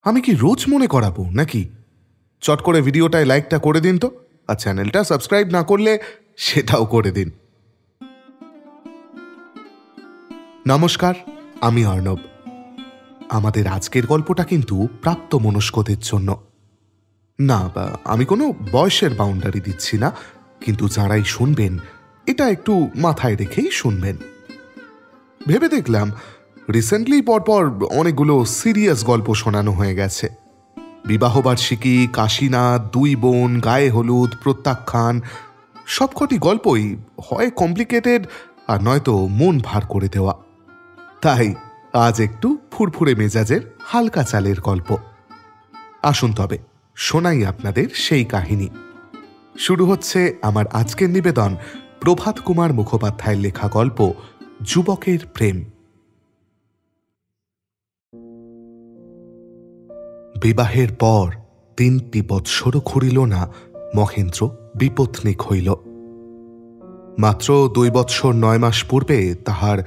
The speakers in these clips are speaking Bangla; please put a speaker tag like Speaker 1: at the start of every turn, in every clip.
Speaker 1: আমি কি রোজ মনে করাবো নাকি? চট করে ভিডিওটায় লাইকটা করে দিন তো, আর চ্যানেলটা সাবস্ক্রাইব না করলে সেটাও করে দিন। নমস্কার, আমি অর্ণব। আমাদের আজকের গল্পটা কিন্তু প্রাপ্তমনস্কদের জন্য না। আমি কোনো বয়সের বাউন্ডারি দিচ্ছি না, কিন্তু যারাই শুনবেন এটা একটু মাথায় রেখেই শুনবেন। ভেবে দেখলাম রিসেন্টলি পরপর অনেকগুলো সিরিয়াস গল্প শোনানো হয়ে গেছে। বিবাহবার্ষিকী, কাশীনাথ, দুই বোন, গায়ে হলুদ, প্রত্যাখ্যান, সবকটি গল্পই হয় কমপ্লিকেটেড আর নয়তো মন ভার করে দেওয়া। তাই আজ একটু ফুরফুরে মেজাজের হালকা চালের গল্প। আসুন তবে শোনাই আপনাদের সেই কাহিনী। শুরু হচ্ছে আমার আজকের নিবেদন প্রভাত কুমার মুখোপাধ্যায়ের লেখা গল্প যুবকের প্রেম। বিবাহের পর 3টি বৎসরও ঘুরিল না মহেন্দ্র বিপত্নিক হইল। মাত্র 2 বৎসর 9 মাস পূর্বে তাহার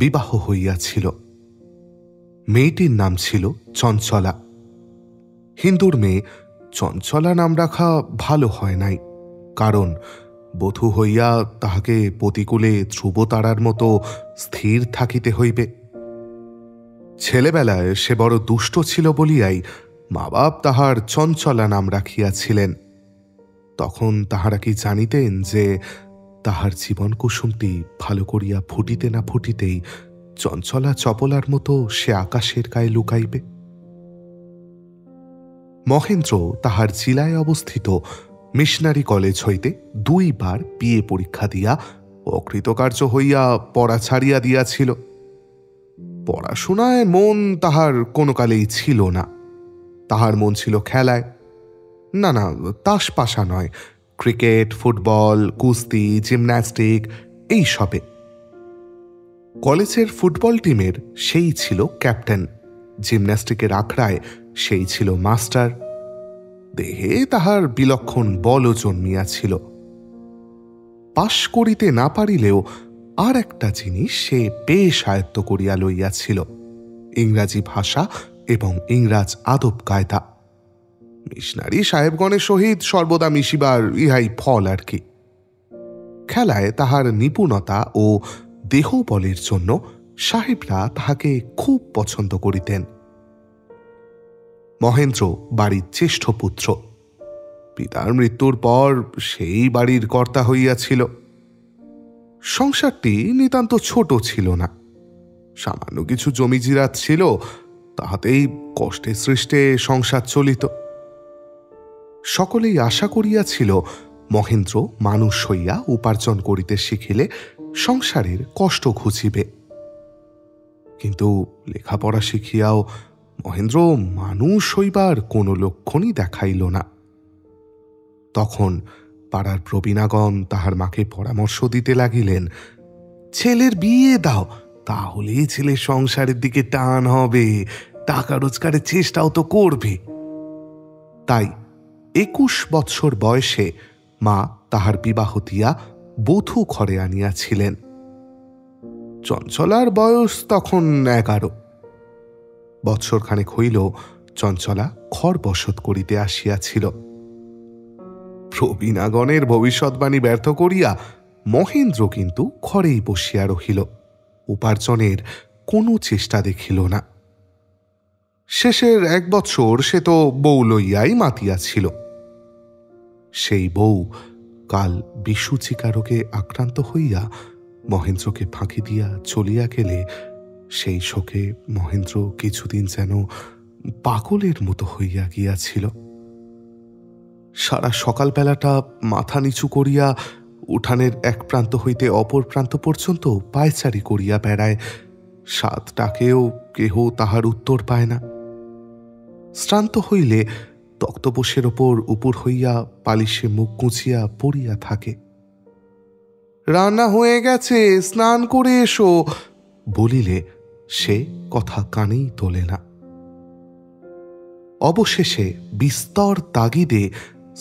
Speaker 1: বিবাহ হইয়াছিল। মেয়েটির নাম ছিল চঞ্চলা। হিন্দুর মেয়ে চঞ্চলা নাম রাখা ভালো হয় নাই, কারণ বধূ হইয়া তাহাকে প্রতিকূলে ধ্রুবতারার মতো স্থির থাকিতে হইবে। ছেলেবেলায় সে বড় দুষ্ট ছিল বলিয়াই মা বাপ তাহার চঞ্চলা নাম রাখিয়াছিলেন। তখন তাহারা কি জানিতেন যে তাহার জীবন কুসুমটি ভালো করিয়া ফুটিতে না ফুটিতেই চঞ্চলা চপলার মতো সে আকাশের গায়ে লুকাইবে। মহেন্দ্র তাহার জেলায় অবস্থিত মিশনারি কলেজ হইতে 2 বার বিএ পরীক্ষা দিয়া অকৃতকার্য হইয়া পড়া ছাড়িয়া দিয়াছিল। পড়াশোনায় মন তাহার কোনো কালেই ছিল না। তাহার মন ছিল খেলায়। না, তাসপাশা নয়, ক্রিকেট, ফুটবল, কুস্তি, জিমন্যাস্টিক, এই সবে। কলেজের ফুটবল টিমের সেই ছিল ক্যাপ্টেন, জিমন্যাস্টিকের আখড়ায় সেই ছিল মাস্টার। দেহে তাহার বিলক্ষণ বলও জন্মিয়াছিল। পাশ করিতে না পারিলেও আর একটা জিনিস সে বেশ আয়ত্ত করিয়া লইয়াছিল, ইংরাজি ভাষা এবং ইংরাজ আদব কায়দা। মিশনারি সাহেবগণের সহিত সর্বদা মিশিবার ইহাই ফল আর কি। খেলায় তাহার নিপুণতা ও দেহবলের জন্য সাহেবরা তাহাকে খুব পছন্দ করিতেন। মহেন্দ্র বাড়ির জ্যেষ্ঠ পুত্র। পিতার মৃত্যুর পর সেই বাড়ির কর্তা হইয়াছিল। সংসারটি নিতান্ত ছোট ছিল না। সামান্য কিছু জমিজিরাত ছিল, তাহাতেই কষ্টে সৃষ্টে সংসার চলিত। সকলেই আশা করিয়াছিল মহেন্দ্র মানুষ হইয়া উপার্জন করিতে শিখিলে সংসারের কষ্ট ঘুচিবে। কিন্তু লেখাপড়া শিখিয়াও মহেন্দ্র মানুষ হইবার কোনো লক্ষণই দেখাইল না। তখন পাড়ার প্রবীণাগণ তাহার মাকে পরামর্শ দিতে লাগিলেন, ছেলের বিয়ে দাও, তাহলেই ছেলের সংসারের দিকে টান হবে, টাকা রোজগারের চেষ্টাও তো করবে। তাই 21 বৎসর বয়সে মা তাহার বিবাহ দিয়া বধূ ঘরে আনিয়াছিলেন। চঞ্চলার বয়স তখন 11। বৎসরখানেক হইল চঞ্চলা ঘর বসত করিতে আসিয়াছিল। প্রবীণাগণের ভবিষ্যৎবাণী ব্যর্থ করিয়া মহেন্দ্র কিন্তু ঘরেই বসিয়া রহিল, উপার্জনের কোনো চেষ্টা দেখিল না। শেষের 1 বৎসর সে তো বউ লইয়াই মাতিয়াছিল। সেই বউ কাল বিশুচিকা রোগে আক্রান্ত হইয়া মহেন্দ্রকে ফাঁকি দিয়া চলিয়া গেলে সেই শোকে মহেন্দ্র কিছুদিন যেন পাগলের মতো হইয়া গিয়াছিল। সারা সকালবেলাটা মাথা নিচু করিয়া উঠানের এক প্রান্ত হইতে অপর প্রান্ত পর্যন্ত পায়চারি করিয়া বেড়ায়। 7 ডাকেও কেহ তাহার উত্তর পায় না। শ্রান্ত হইলে তক্তপোষের ওপর উপর হইয়া পালিশে মুখ গুঁজিয়া পড়িয়া থাকে। রান্না হয়ে গেছে, স্নান করে এসো বলিলে সে কথা কানেই তোলে না। অবশেষে বিস্তর তাগিদে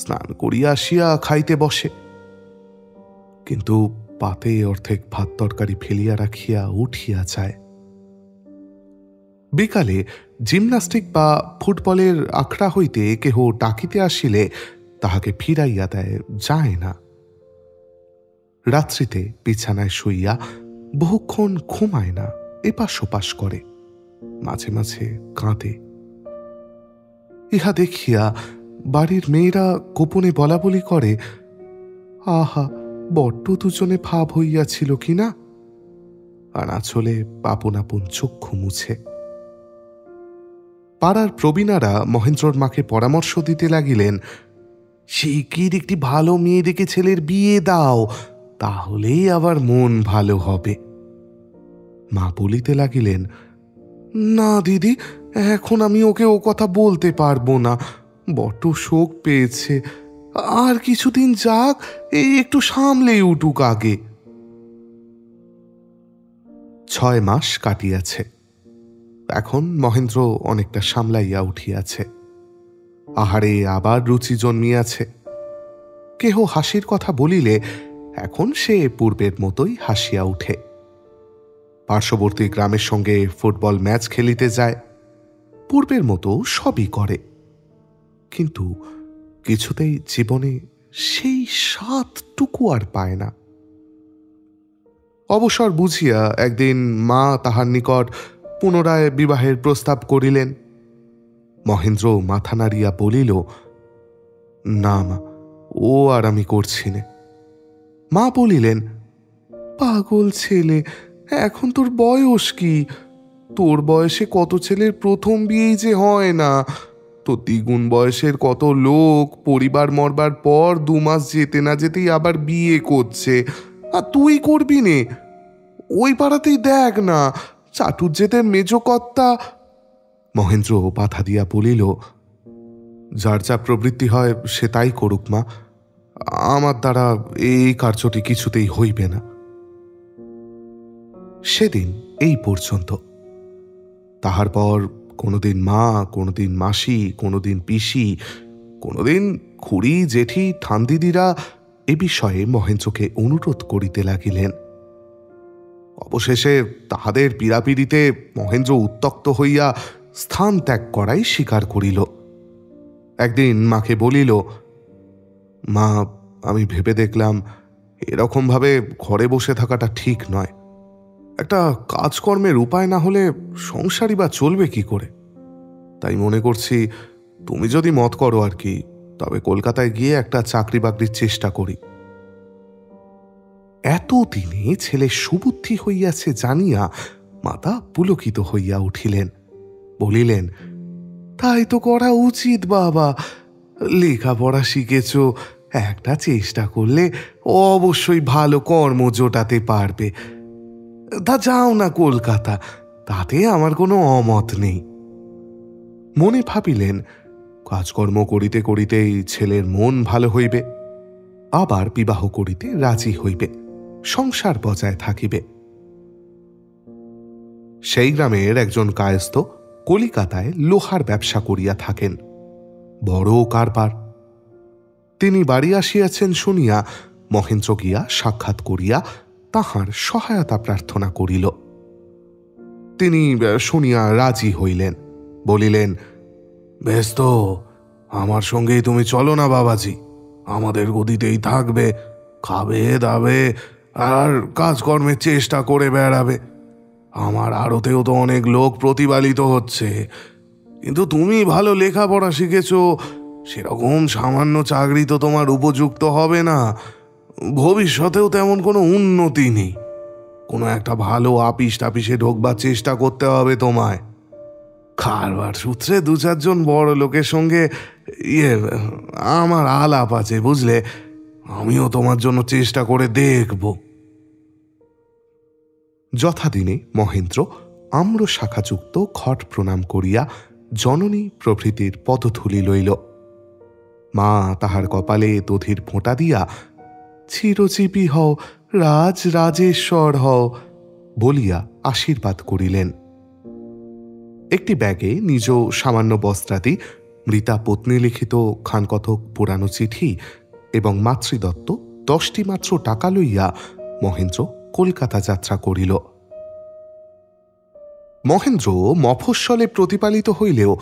Speaker 1: স্নান করিয়া আসিয়া খাইতে বসে, কিন্তু পাতে অর্ধেক ভাত তরকারি ফেলিয়া রাখিয়া উঠিয়া যায়। বিকালে জিমনাস্টিক বা ফুটবলের আখড়া হইতে কেহ ডাকিতে আসিলে তাহাকে ফিরাইয়া দেয় যায় না। রাত্রিতে বিছানায় শুইয়া বহুক্ষণ ঘুমায় না, এপাশ ওপাশ করে, মাঝে মাঝে কাঁদে। ইহা দেখিয়া বাড়ির মেয়েরা গোপনে বলা বলি করে, আহা বড্ড দুজনে ভাব হইয়াছিল কিনা, আর আঁচলে আপন আপন চক্ষু মুছে। পাড়ার প্রবীণারা মহেন্দ্রর মাকে পরামর্শ দিতে লাগিলেন, শিগগির একটি ভালো মেয়ে দেখে ছেলের বিয়ে দাও, তাহলেই আবার মন ভালো হবে। মা বলিতে লাগিলেন, না দিদি, এখন আমি ওকে ও কথা বলতে পারবো না, বড্ড শোক পেয়েছে, আর কিছুদিন যাক, এই একটু সামলেই উঠুক আগে। 6 মাস কাটিয়াছে। এখন মহেন্দ্র অনেকটা সামলাইয়া উঠিয়াছে। আহারে আবার রুচি জন্মিয়াছে। কেহ হাসির কথা বলিলে এখন সে পূর্বের মতোই হাসিয়া উঠে। পার্শ্ববর্তী গ্রামের সঙ্গে ফুটবল ম্যাচ খেলিতে যায়, পূর্বের মতো সবই করে, কিন্তু কিছুতেই জীবনে সেই স্বাদটুকু আর পায় না। অবসর বুঝিয়া একদিন মা তাহার নিকট পুনরায় বিবাহের প্রস্তাব করিলেন। মহেন্দ্র মাথা নাড়িয়া বলিল, না মা, ও আর আমি করছি নে। মা বলিলেন, পাগল ছেলে, এখন তোর বয়স কি? তোর বয়সে কত ছেলের প্রথম বিয়েই যে হয় না, তো দ্বিগুণ বয়সের কত লোক পরিবার মরবার পর 2 মাস যেতে না যেতেই আবার বিয়ে করছে, আর তুই করবি নে? ওই পাড়াতেই দেখ না, চাটুর্যেদের মেজকর্তা। মহেন্দ্র বাধা দিয়া বলিল, যার যা প্রবৃত্তি হয় সে তাই করুক মা, আমার দ্বারা এই কার্যটি কিছুতেই হইবে না। সেদিন এই পর্যন্ত। তাহার পর কোনোদিন মা, কোনোদিন মাসি, কোনোদিন পিসি, কোনোদিন খুড়ি, জেঠি, ঠান্দিদিরা এ বিষয়ে মহেন্দ্রকে অনুরোধ করিতে লাগিলেন। অবশেষে তাহাদের পীড়াপিড়িতে মহেন্দ্র উত্তক্ত হইয়া স্থান ত্যাগ করাই স্বীকার করিল। একদিন মাকে বলিল, মা, আমি ভেবে দেখলাম এরকমভাবে ঘরে বসে থাকাটা ঠিক নয়। একটা কাজকর্মের উপায় না হলে সংসারই বা চলবে কি করে? তাই মনে করছি তুমি যদি মত করো আর কি, তবে কলকাতায় গিয়ে একটা চাকরি বাকরির চেষ্টা করি। এতদিনে ছেলে সুবুদ্ধি হইয়াছে জানিয়া মাতা পুলকিত হইয়া উঠিলেন, বলিলেন, তাই তো করা উচিত বাবা, লেখাপড়া শিখেছ, একটা চেষ্টা করলে অবশ্যই ভালো কর্ম জোটাতে পারবে। তা যাও না কলকাতা, তাতে আমার কোনো অমত নেই। মনে ভাবিলেন, কাজকর্ম করিতে করিতেই ছেলের মন ভালো হইবে, আবার বিবাহ করিতে রাজি হইবে, সংসার বজায় থাকিবে। সেই গ্রামের একজন কায়স্থ কলিকাতায় লোহার ব্যবসা করিয়া থাকেন, বড় কারবার। তিনি বাড়ি আসিয়াছেন শুনিয়া মহেন্দ্র গিয়া সাক্ষাৎ করিয়া তাহার সহায়তা প্রার্থনা করিল। তিনি শুনিয়া রাজি হইলেন, বলিলেন, বেশ তো, আমার সঙ্গেই তুমি চলো না বাবাজি, আমাদের গদিতেই থাকবে, খাবে দাবে আর কাজকর্মের চেষ্টা করে বেড়াবে। আমার আড়তেও তো অনেক লোক প্রতিপালিত হচ্ছে, কিন্তু তুমি ভালো লেখাপড়া শিখেছ, সেরকম সামান্য চাকরি তো তোমার উপযুক্ত হবে না, ভবিষ্যতেও তেমন কোনো উন্নতি নেই। কোনো একটা ভালো আপিস টাপিসে ঢোকবার চেষ্টা করতে হবে তোমায়। কারবার সূত্রে 2-4 জন বড় লোকের সঙ্গে আমার আলাপ আছে, বুঝলে, আমিও তোমার জন্য চেষ্টা করে দেখব। যথাদিনে মহেন্দ্র আম্র শাখাযুক্ত ঘট প্রণাম করিয়া জননী প্রভৃতির পদধূলি লইল। মা তাহার কপালে দধির ফোঁটা দিয়া, চিরজীবী হও, রাজ রাজেশ্বর হও বলিয়া আশীর্বাদ করিলেন। একটি ব্যাগে নিজ সামান্য বস্ত্রাদি, মৃতা পত্নী লিখিত খানকথক পুরানো চিঠি এবং মাতৃদত্ত 10টি মাত্র টাকা লইয়া মহেন্দ্র কলকাতা যাত্রা করিল। মহেন্দ্র মফস্বলে প্রতিপালিত হইলেও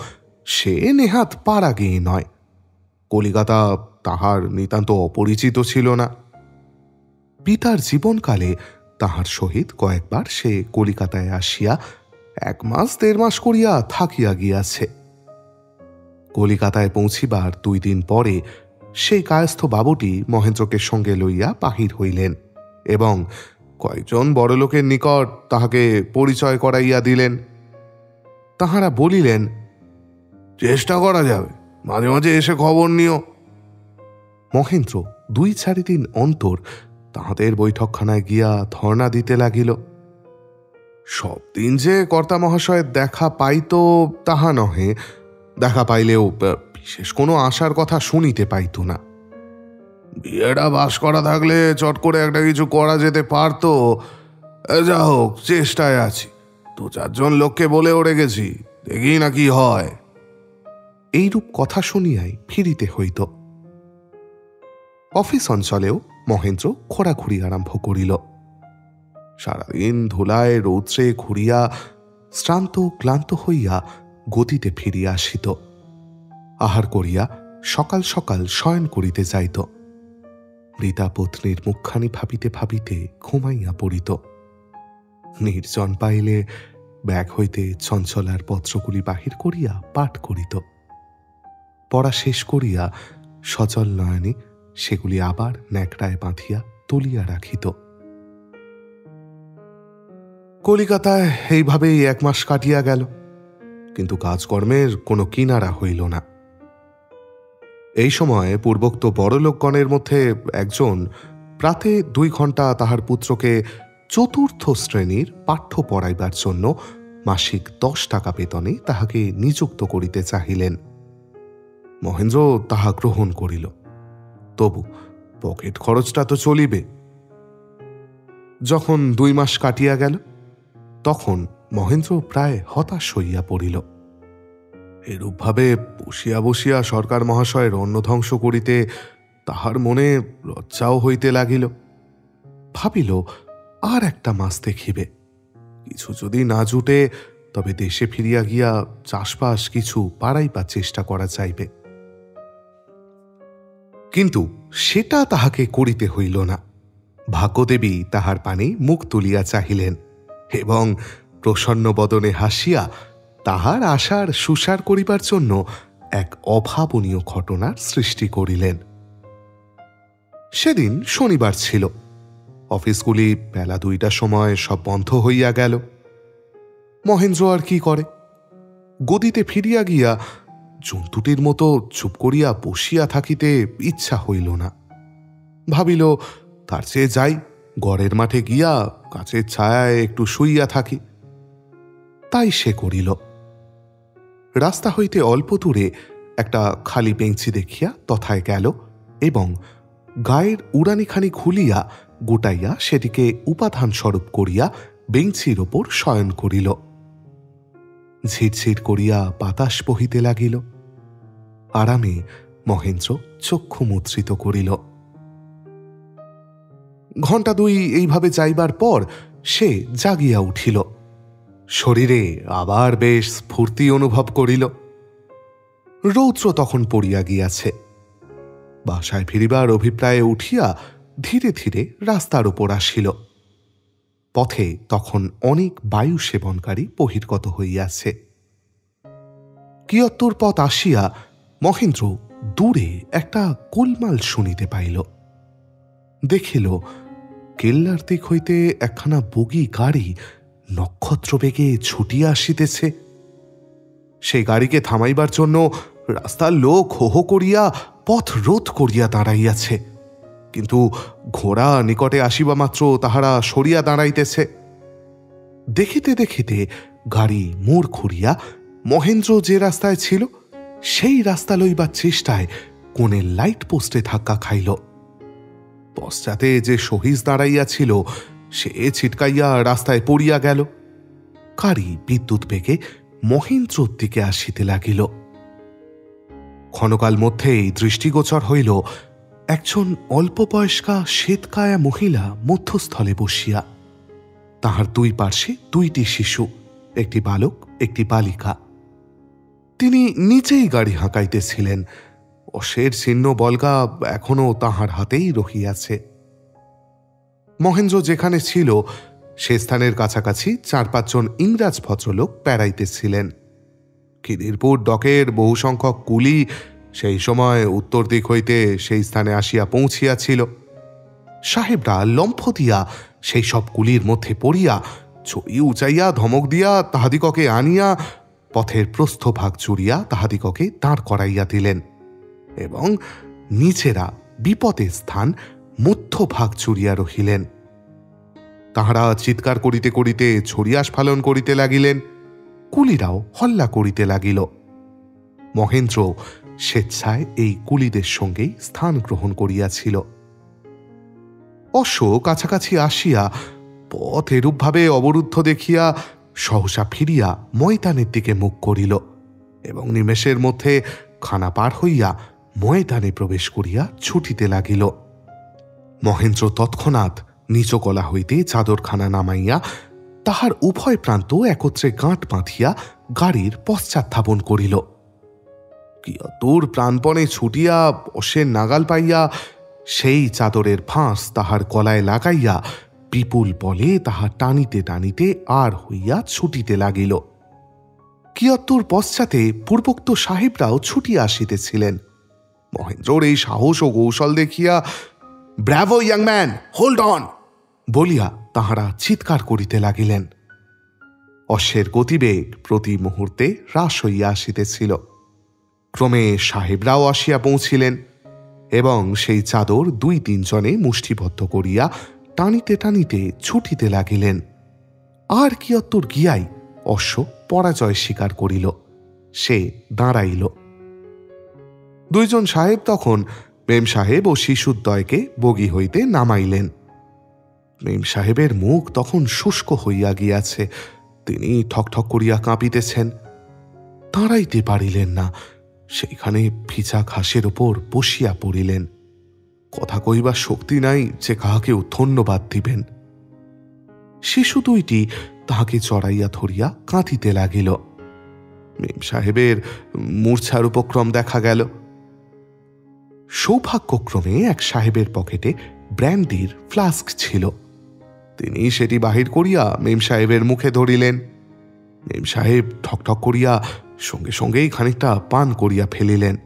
Speaker 1: সে নেহাত পাড়া গেয়ে নয়। কলিকাতা তাহার নিতান্ত অপরিচিত ছিল না। পিতার জীবনকালে তাহার সহিত কয়েকবার সে কলিকাতায় আসিয়া 1 মাস 1.5 মাস করিয়া থাকিয়া গিয়াছে। কলিকাতায় পৌঁছিবার 2 দিন পরে সেই কায়স্থ বাবুটি মহেন্দ্রকে সঙ্গে লইয়া বাহির হইলেন এবং কয়েকজন বড়লোকের নিকট তাহাকে পরিচয় করাইয়া দিলেন। তাহারা বলিলেন, চেষ্টা করা যাবে, মাঝে মাঝে এসে খবর নিও। মহেন্দ্র 2-4 দিন অন্তর তাহাদের বৈঠকখানায় গিয়া ধর্ণা দিতে লাগিল। সব দিন যে কর্তা মহাশয়ের দেখা পাইত তাহা নহে, দেখা পাইলেও বিশেষ কোনো আশার কথা শুনিতে পাইত না। বিয়েটা বাস করা থাকলে চট করে একটা কিছু করা যেতে পারত। যা হোক, চেষ্টায় আছি। 2-4 জন লোককে বলেও রেখেছি, দেখি না কি হয়। এইরূপ কথা শুনিয়াই ফিরিতে হইত। অফিস অঞ্চলেও মহেন্দ্র ঘোরাঘুরি আরম্ভ করিল। সারাদিন ধুলায় রৌদ্রে ঘুরিয়া শ্রান্ত ক্লান্ত হইয়া গতিতে ফিরিয়া আসিত। আহার করিয়া সকাল সকাল শয়ন করিতে যাইত। মৃতা পত্নীর মুখখানি ভাবিতে ভাবিতে ঘুমাইয়া পড়িত। নির্জন পাইলে ব্যাগ হইতে চঞ্চলার পত্রগুলি বাহির করিয়া পাঠ করিত। পড়া শেষ করিয়া সচল নয়নে সেগুলি আবার ন্যাকড়ায় বাঁধিয়া তুলিয়া রাখিত। কলিকাতায় এইভাবেই 1 মাস কাটিয়া গেল, কিন্তু কাজকর্মের কোনো কিনারা হইল না। এই সময় পূর্বোক্ত বড়লোকগণের মধ্যে একজন প্রাতে 2 ঘণ্টা তাহার পুত্রকে 4th শ্রেণীর পাঠ্য পড়াইবার জন্য মাসিক 10 টাকা বেতনে তাহাকে নিযুক্ত করিতে চাহিলেন। মহেন্দ্র তাহা গ্রহণ করিল। তবু পকেট খরচটা তো চলিবে। যখন 2 মাস কাটিয়া গেল, তখন মহেন্দ্র প্রায় হতাশ হইয়া পড়িল। এরূপভাবে বসিয়া বসিয়া সরকার মহাশয়ের অন্ন ধ্বংস করিতে তাহার মনে লজ্জাও হইতে লাগিল। ভাবিল, আর 1 মাস দেখিবে, কিছু যদি না জুটে তবে দেশে ফিরিয়া গিয়া চাষবাস কিছু পাড়াইবার চেষ্টা করা যাইবে। কিন্তু সেটা তাহাকে করিতে হইল না। ভাগ্যদেবী তাহার পানে মুখ তুলিয়া চাহিলেন এবং প্রসন্ন বদনে হাসিয়া তাহার আশার সুসার করিবার জন্য এক অভাবনীয় ঘটনার সৃষ্টি করিলেন। সেদিন শনিবার ছিল। অফিসগুলি বেলা 2টার সময় সব বন্ধ হইয়া গেল। মহেন্দ্র আর কি করে? গদিতে ফিরিয়া গিয়া জন্তুটির মতো চুপ করিয়া বসিয়া থাকিতে ইচ্ছা হইল না। ভাবিল, তার চেয়ে যাই, গড়ের মাঠে গিয়া গাছের ছায়ায় একটু শুইয়া থাকি। তাই সে করিল। রাস্তা হইতে অল্প দূরে একটা খালি বেঞ্চি দেখিয়া তথায় গেল এবং গায়ের উড়ানিখানি খুলিয়া গোটাইয়া সেটিকে উপাধান স্বরূপ করিয়া বেঞ্চির ওপর শয়ন করিল। ঝিরঝির করিয়া বাতাস বহিতে লাগিল। আরামে মহেন্দ্র চক্ষু মুদ্রিত করিল। ঘণ্টা 2 এইভাবে যাইবার পর সে জাগিয়া উঠিল। শরীরে আবার বেশ স্ফূর্তি অনুভব করিল। রৌদ্র তখন পড়িয়া গিয়াছে। বাসায় ফিরিবার অভিপ্রায়ে উঠিয়া ধীরে ধীরে রাস্তার উপর আসিল। পথে তখন অনেক বায়ু সেবনকারী বহির্গত হইয়াছে। কিয়ত্তর পথ আসিয়া মহেন্দ্র দূরে একটা গোলমাল শুনিতে পাইল। দেখিল, কেল্লার দিক হইতে একখানা বগি গাড়ি নক্ষত্র বেগে ছুটিয়া আসিতেছে। সেই গাড়িকে থামাইবার জন্য রাস্তার লোক হো হো করিয়া পথ রোধ করিয়া দাঁড়াইয়াছে, কিন্তু ঘোড়া নিকটে আসিবা মাত্র তাহারা সরিয়া দাঁড়াইতেছে। দেখিতে দেখিতে গাড়ি মোড় ঘুরিয়া মহেন্দ্র যে রাস্তায় ছিল সেই রাস্তা লইবার চেষ্টায় কোণের লাইট পোস্টে ধাক্কা খাইল। পশ্চাতে যে সহিস দাঁড়াইয়াছিল সে ছিটকাইয়া রাস্তায় পড়িয়া গেল। গাড়ি বিদ্যুৎ বেগে মহেন্দ্রর দিকে আসিতে লাগিল। ক্ষণকাল মধ্যেই দৃষ্টিগোচর হইল একজন অল্প বয়স্কা শ্বেতকায়া মহিলা মধ্যস্থলে বসিয়া, তাহার 2 পার্শ্বে 2টি শিশু একটি বালক, একটি বালিকা। তিনি নিজেই গাড়ি হাঁকাইতেছিলেন। অশ্বের ছিন্ন বলগা এখনো তাহার হাতেই রহিয়াছে। মহেন্দ্র যেখানে ছিল সে স্থানের কাছাকাছি 4-5 জন ইংরাজ ভদ্রলোক বেড়াইতেছিলেন। খিদিরপুর ডকের বহু সংখ্যক কুলি সেই সময় উত্তর দিক হইতে সেই স্থানে আসিয়া পৌঁছিয়াছিল। সাহেবরা লম্ফ দিয়া সেই সব কুলির মধ্যে পড়িয়া ছড়ি উচাইয়া ধমক দিয়া তাহাদিগকে আনিয়া পথের প্রস্থভাগ জুড়িয়া তাহাদিগকে দাঁড় করাইয়া দিলেন এবং নিজেরা বিপদের স্থান মধ্যভাগ জুড়িয়া রহিলেন। তাহারা চিৎকার করিতে করিতে ছড়িয়া স্ফালন করিতে লাগিলেন। কুলিরাও হল্লা করিতে লাগিল। মহেন্দ্র স্বেচ্ছায় এই কুলিদের সঙ্গেই স্থান গ্রহণ করিয়াছিল। অশ্ব কাছাকাছি আসিয়া পথ এরূপভাবে অবরুদ্ধ দেখিয়া সহসা ফিরিয়া ময়দানের দিকে মুখ করিল এবং নিমেষের মধ্যে খানা পার হইয়া ময়দানে প্রবেশ করিয়া ছুটিতে লাগিল। মহেন্দ্র তৎক্ষণাৎ নিচ গলা হইতে চাদরখানা নামাইয়া তাহার উভয় প্রান্ত একত্রে গাঁট বাঁধিয়া গাড়ির পশ্চাৎধাবন করিল। কিয়দূর প্রাণপণে ছুটিয়া অশ্বের নাগাল পাইয়া সেই চাদরের ফাঁস তাহার গলায় লাগাইয়া বিপুল বলে তাহা টানিতে টানিতে আর হইয়া ছুটিতে লাগিল। কিয়দূর পশ্চাতে পূর্বোক্ত সাহেবরাও ছুটিয়া আসিতেছিলেন। মহেন্দ্রর এই সাহস ও কৌশল দেখিয়া Bravo young man, hold on বলিয়া তাহারা চিৎকার করিতে লাগিলেন। অশ্বের গতিবেগ প্রতি মুহূর্তে হ্রাস হইয়া আসিতেছিল। ক্রমে সাহেবরাও আসিয়া পৌঁছিলেন এবং সেই চাদর 2-3 জনে মুষ্টিবদ্ধ করিয়া টানিতে টানিতে ছুটিতে লাগিলেন। আর কিয়ত্তর গিয়াই অশ্ব পরাজয় স্বীকার করিল। সে দাঁড়াইল। 2 জন সাহেব তখন মেম সাহেব ও শিশুদ্বয়কে বগি হইতে নামাইলেন। মেম সাহেবের মুখ তখন শুষ্ক হইয়া গিয়াছে। তিনি ঠকঠক করিয়া কাঁপিতেছেন। দাঁড়াইতে পারিলেন না। সেইখানে ভিজা ঘাসের ওপর বসিয়া পড়িলেন। কথা কইবার শক্তি নাই যে কাহাকে ধন্যবাদ দিবেন। শিশু 2টি তাহাকে চড়াইয়া ধরিয়া কাঁদিতে লাগিল। মেম সাহেবের মূর্ছার উপক্রম দেখা গেল। সৌভাগ্যক্রমে এক সাহেবের পকেটে ব্র্যান্ডির ফ্লাস্ক ছিল। তিনি সেটি বাহির করিয়া মেম সাহেবের মুখে ধরিলেন। মেম সাহেব ঠকঠক করিয়া সঙ্গে সঙ্গেই খানিকটা পান করিয়া ফেলিলেন।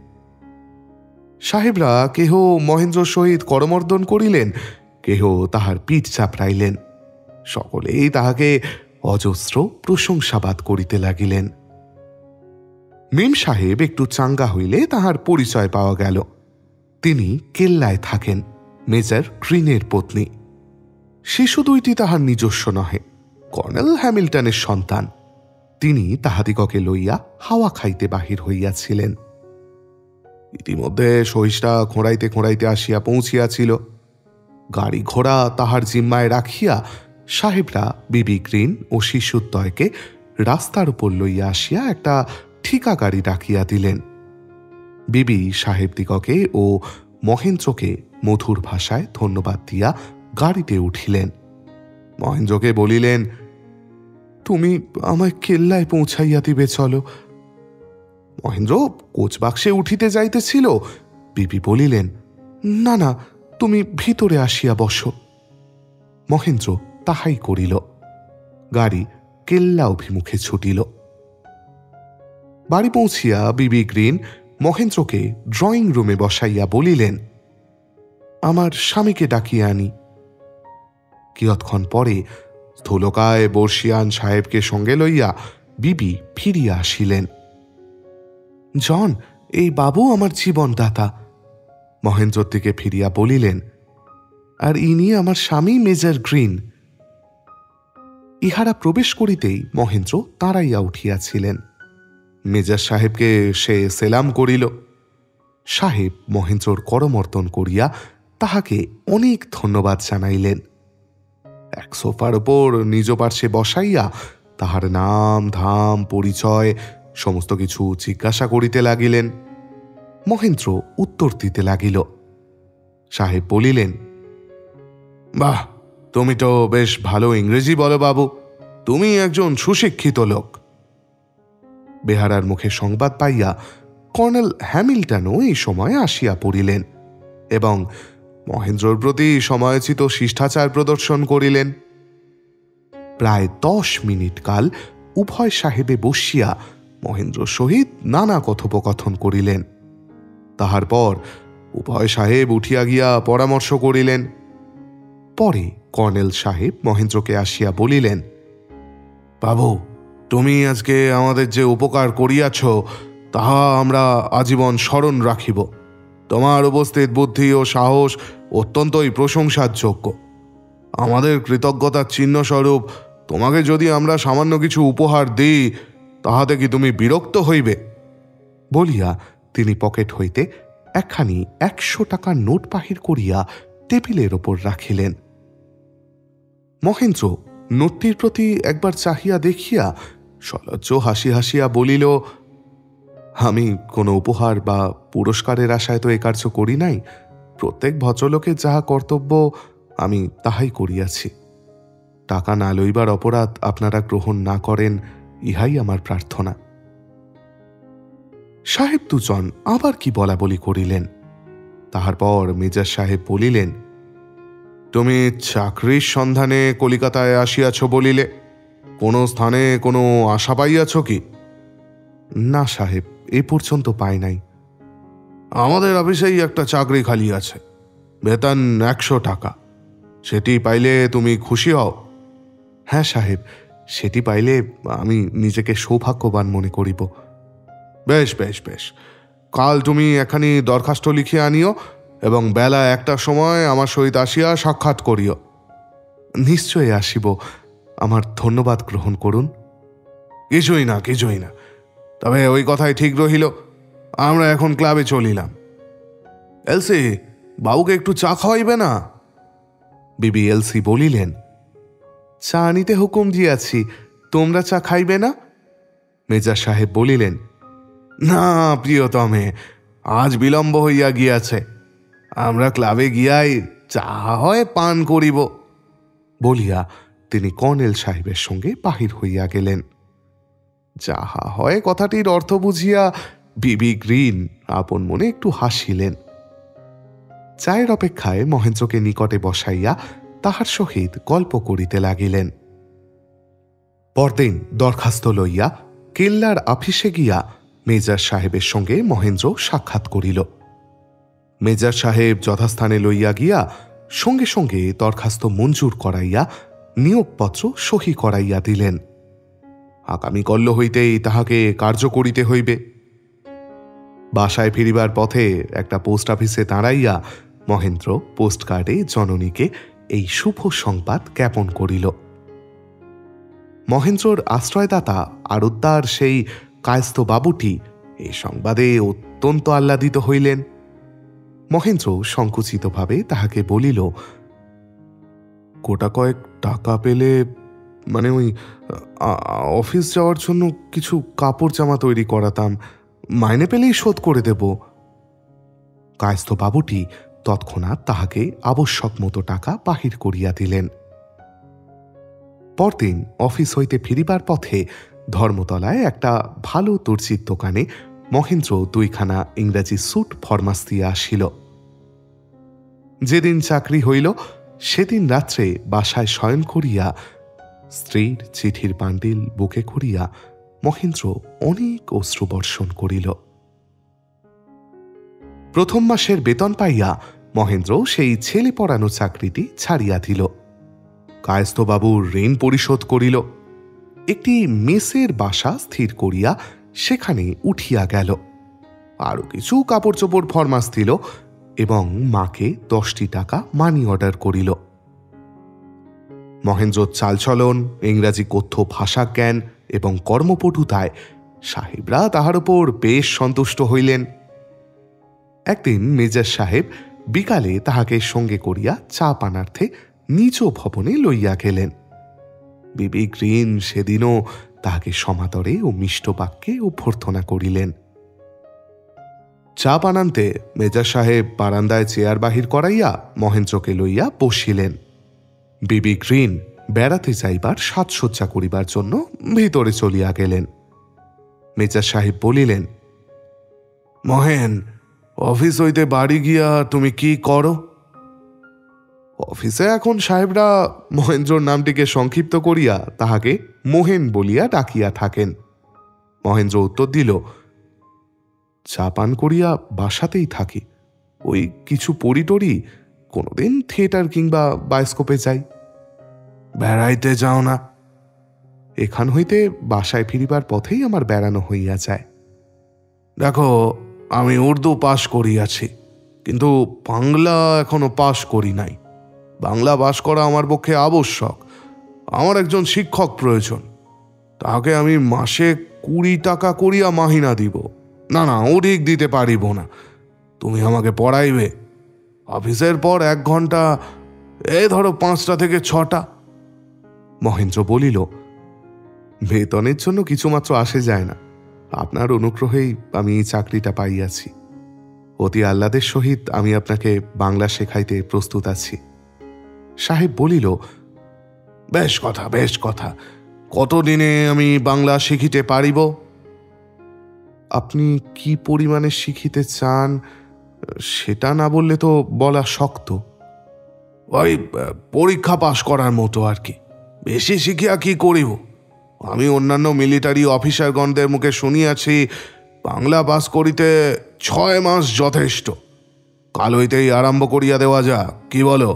Speaker 1: সাহেবরা কেহ মহেন্দ্রর সহিত করমর্দন করিলেন, কেহ তাহার পিঠ চাপড়াইলেন। সকলেই তাহাকে অজস্র প্রশংসাবাদ করিতে লাগিলেন। মেম সাহেব একটু চাঙ্গা হইলে তাহার পরিচয় পাওয়া গেল। তিনি কেল্লায় থাকেন, মেজর গ্রিনের পত্নী। শিশু 2টি তাহার নিজস্ব নহে, কর্নেল হ্যামিল্টনের সন্তান। তিনি তাহাদিগকে লইয়া হাওয়া খাইতে বাহির হইয়াছিলেন। ইতিমধ্যে সহিষ্টা খোঁড়াইতে খোঁড়াইতে আসিয়া পৌঁছিয়াছিল। গাড়ি ঘোড়া তাহার জিম্মায় রাখিয়া সাহেবরা বিবি গ্রিন ও শিশুদ্বয়কে রাস্তার উপর লইয়া আসিয়া একটা ঠিকা গাড়ি ডাকিয়া দিলেন। বিবি সাহেবদিগকে ও মহেন্দ্রকে মধুর ভাষায় ধন্যবাদ দিয়া গাড়িতে উঠিলেন। মহেন্দ্রকে বলিলেন, তুমি আমায় কেল্লায় পৌঁছাইয়া দিবে চলো। মহেন্দ্র কোচবাক্সে উঠিতে যাইতেছিল। বিবি বলিলেন, না না, তুমি ভিতরে আসিয়া বসো। মহেন্দ্র তাহাই করিল। গাড়ি কেল্লা অভিমুখে ছুটিল। বাড়ি পৌঁছিয়া বিবি গ্রিন মহেন্দ্রকে ড্রয়িং রুমে বসাইয়া বলিলেন, আমার স্বামীকে ডাকিয়া আনি। কিয়ৎক্ষণ পরে স্থূলকায় বর্ষিয়ান সাহেবকে সঙ্গে লইয়া বিবি ফিরিয়া আসিলেন। জন, এই বাবু আমার জীবনদাতা। মহেন্দ্রর দিকে ফিরিয়া বলিলেন, আর ইনি আমার স্বামী মেজর গ্রিন। ইহারা প্রবেশ করিতেই মহেন্দ্র দাঁড়াইয়া উঠিয়াছিলেন। মেজর সাহেবকে সে সেলাম করিল। সাহেব মহেন্দ্রর করমর্দন করিয়া তাহাকে অনেক ধন্যবাদ জানাইলেন। এক সোফার ওপর নিজ পার্শ্বে বসাইয়া তাহার নাম ধাম পরিচয় সমস্ত কিছু জিজ্ঞাসা করিতে লাগিলেন। মহেন্দ্র উত্তর দিতে লাগিল। সাহেব বলিলেন, বাহ, তুমি তো বেশ ভালো ইংরেজি বলো বাবু। তুমি একজন সুশিক্ষিত লোক। বেহারার মুখে সংবাদ পাইয়া কর্নেল হ্যামিল্টনও এই সময় আসিয়া পড়িলেন এবং মহেন্দ্রর প্রতি সময়োচিত শিষ্টাচার প্রদর্শন করিলেন। প্রায় 10 মিনিট কাল উভয় সাহেবে বসিয়া মহেন্দ্র সহিত নানা কথোপকথন করিলেন। তাহার পর উভয় সাহেব উঠিয়া গিয়া পরামর্শ করিলেন। পরে কর্নেল সাহেব মহেন্দ্রকে আসিয়া বলিলেন, বাবু, তুমি আজকে আমাদের যে উপকার করিয়াছ তাহা আমরা আজীবন স্মরণ রাখিব। তোমার উপস্থিত বুদ্ধি ও সাহস অত্যন্তই প্রশংসার যোগ্য। আমাদের কৃতজ্ঞতার চিহ্নস্বরূপ তোমাকে যদি আমরা সামান্য কিছু উপহার দিই তাহাতে কি তুমি বিরক্ত হইবে? বলিয়া তিনি পকেট হইতে একখানি 100 টাকার নোট বাহির করিয়া টেবিলের ওপর রাখিলেন। মহেন্দ্র নোটটির প্রতি একবার চাহিয়া দেখিয়া সলজ্জ হাসি হাসিয়া বলিল, আমি কোনো উপহার বা পুরস্কারের আশায় তো এ কার্য করি নাই। প্রত্যেক ভদ্রলোকের যাহা কর্তব্য আমি তাহাই করিয়াছি। টাকা না লইবার অপরাধ আপনারা গ্রহণ না করেন, ইহাই আমার প্রার্থনা। সাহেব দুজন আবার কি বলা বলি করিলেন। তাহার পর মেজাজ সাহেব বলিলেন, তুমি চাকরির সন্ধানে কলিকাতায় আসিয়াছ বলিলে, কোনো স্থানে কোনো আশা পাইয়াছ কি? না সাহেব, এ পর্যন্ত পাই নাই। আমাদের অফিসেই একটা চাকরি খালি আছে, বেতন 100 টাকা। সেটি পাইলে তুমি খুশি হও? হ্যাঁ সাহেব, সেটি পাইলে আমি নিজেকে সৌভাগ্যবান মনে করিব। বেশ বেশ বেশ, কাল তুমি এখানি দরখাস্ত লিখিয়া আনিও এবং বেলা 1টার সময় আমার সহিত আসিয়া সাক্ষাৎ করিও। নিশ্চয়ই আসিব, আমার ধন্যবাদ গ্রহণ করুন। কিছুই না, কিছুই না। তবে ওই কথাই ঠিক রহিল, আমরা এখন ক্লাবে চলিলাম। এলসি, বাবুকে একটু চা খাওয়াইবে না? বিবি এলসি বলিলেন, চা আনিতে হুকুম দিয়াছি, তোমরা চা খাইবে না? মেজর সাহেব বলিলেন, না প্রিয়তমে, আজ বিলম্ব হইয়া গিয়াছে, আমরা ক্লাবে গিয়াই চা হয় পান করিব। বলিয়া তিনি কর্নেল সাহেবের সঙ্গে বাহির হইয়া গেলেন। যাহা হয় কথাটির অর্থ বুঝিয়া বিবি গ্রিন আপন মনে একটু হাসিলেন। চায়ের অপেক্ষায় মহেন্দ্রকে নিকটে বসাইয়া তাহার সহিত গল্প করিতে লাগিলেন। পরদিন দরখাস্ত লইয়া কেল্লার আফিসে গিয়া মেজর সাহেবের সঙ্গে মহেন্দ্র সাক্ষাৎ করিল। মেজর সাহেব যথাস্থানে লইয়া গিয়া সঙ্গে সঙ্গে দরখাস্ত মঞ্জুর করাইয়া নিয়োগপত্র সহি করাইয়া দিলেন। আগামী কল্য হইতেই তাহাকে কার্য করিতে হইবে। বাসায় ফিরিবার পথে একটা পোস্ট অফিসে দাঁড়াইয়া মহেন্দ্র পোস্টকার্ডে জননীকে এই শুভ সংবাদ জ্ঞাপন করিল। মহেন্দ্রর আশ্রয়দাতা আড়তদার সেই কায়স্থ বাবুটি এই সংবাদে অত্যন্ত আহ্লাদিত হইলেন। মহেন্দ্র সংকুচিতভাবে তাহাকে বলিল, গোটা কয়েক টাকা পেলে, মানে ওই অফিস যাওয়ার জন্য কিছু কাপড় জামা তৈরি করাতাম, মাইনে পেলেই শোধ করে দেব। কায়স্থ বাবুটি তৎক্ষণাৎ তাহাকে আবশ্যক মতো টাকা বাহির করিয়া দিলেন। পরদিন অফিস হইতে ফিরিবার পথে ধর্মতলায় একটা ভালো দর্জির দোকানে মহেন্দ্র 2খানা ইংরাজি স্যুট ফরমাস দিয়া আসিল। যেদিন চাকরি হইল সেদিন রাত্রে বাসায় শয়ন করিয়া স্ত্রীর চিঠির বান্ডিল বুকে করিয়া মহেন্দ্র অনেক অশ্রুবর্ষণ করিল। প্রথম মাসের বেতন পাইয়া মহেন্দ্র সেই ছেলে পড়ানো চাকরিটি ছাড়িয়া দিল। কায়স্থবাবুর ঋণ পরিশোধ করিল। একটি মেসের বাসা স্থির করিয়া সেখানে উঠিয়া গেল। আরো কিছু কাপড় চোপড় ফরমাস দিল এবং মাকে 10টি টাকা মানি অর্ডার করিল। মহেন্দ্রর চালচলন, ইংরাজি কথ্য ভাষা জ্ঞান এবং কর্মপটুতায় সাহেবরা তাহার উপর বেশ সন্তুষ্ট হইলেন। একদিন মেজর সাহেব বিকালে তাহাকে সঙ্গে করিয়া চা পানার্থে নিজ ভবনে লইয়া গেলেন। বিবি গ্রিন সেদিনও তাহাকে সমাদরে ও মিষ্ট বাক্যে অভ্যর্থনা করিলেন। চা পানান্তে মেজর সাহেব বারান্দায় চেয়ার বাহির করাইয়া মহেন্দ্রকে লইয়া বসিলেন। বিবি গ্রিন বেড়াতে যাইবার সাজসজ্জা করিবার জন্য ভিতরে চলিয়া গেলেন। মেজাজ সাহেব বলিলেন, মহেন, অফিস হইতে বাড়ি গিয়া তুমি কি করো? অফিসে এখন সাহেবরা মহেন্দ্রর নামটিকে সংক্ষিপ্ত করিয়া তাহাকে মোহেন বলিয়া ডাকিয়া থাকেন। মহেন্দ্র উত্তর দিল, চা পান করিয়া বাসাতেই থাকি, ওই কিছু পড়ি কোনোদিন থিয়েটার কিংবা বায়োস্কোপে যাই। বেড়াইতে যাও না? এখান হইতে বাসায় ফিরিবার পথেই আমার বেড়ানো হইয়া যায়। দেখো, আমি উর্দু পাশ করিয়াছি, কিন্তু বাংলা এখনো পাশ করি নাই। বাংলা পাশ করা আমার পক্ষে আবশ্যক। আমার একজন শিক্ষক প্রয়োজন। তাকে আমি মাসে 20 টাকা করিয়া মাহিনা দিব। না, অধিক দিতে পারিব না। তুমি আমাকে পড়াইবে। অফিসের পর 1 ঘন্টা, এই ধরো 5টা থেকে 6টা। মহেন্দ্র বলিল, বেতনের জন্য কিছুমাত্র আসে যায় না। আপনার অনুগ্রহেই আমি এই চাকরিটা পাইয়াছি। অতি আহ্লাদের সহিত আমি আপনাকে বাংলা শেখাইতে প্রস্তুত আছি। সাহেব বলিল, বেশ কথা। কতদিনে আমি বাংলা শিখিতে পারিব? আপনি কি পরিমাণে শিখিতে চান সেটা না বললে তো বলা শক্ত। ওই পরীক্ষা পাশ করার মতো আর কি। বেশি শিখিয়া কি করিব? আমি অন্যান্য মিলিটারি অফিসারগণদের মুখে শুনিয়াছি, বাংলা পাস করিতে 6 মাস যথেষ্ট। কাল হইতেই আরম্ভ করিয়া দেওয়া যাক, কি বলো?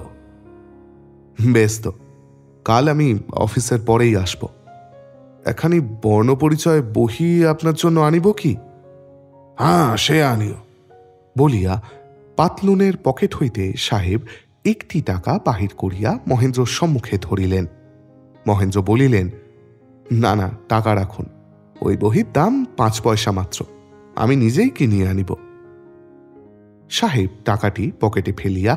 Speaker 1: বেশ তো, কাল আমি অফিসের পরেই আসব। এখানি বর্ণপরিচয় বহি আপনার জন্য আনিব কি? হ্যাঁ, সে আনিও। বলিয়া পাতলুনের পকেট হইতে সাহেব 1টি টাকা বাহির করিয়া মহেন্দ্রর সম্মুখে ধরিলেন। মহেন্দ্র বলিলেন, না, টাকা রাখুন। ওই বহির দাম 5 পয়সা মাত্র। আমি নিজেই কিনিয়ে আনিব। সাহেব টাকাটি পকেটে ফেলিয়া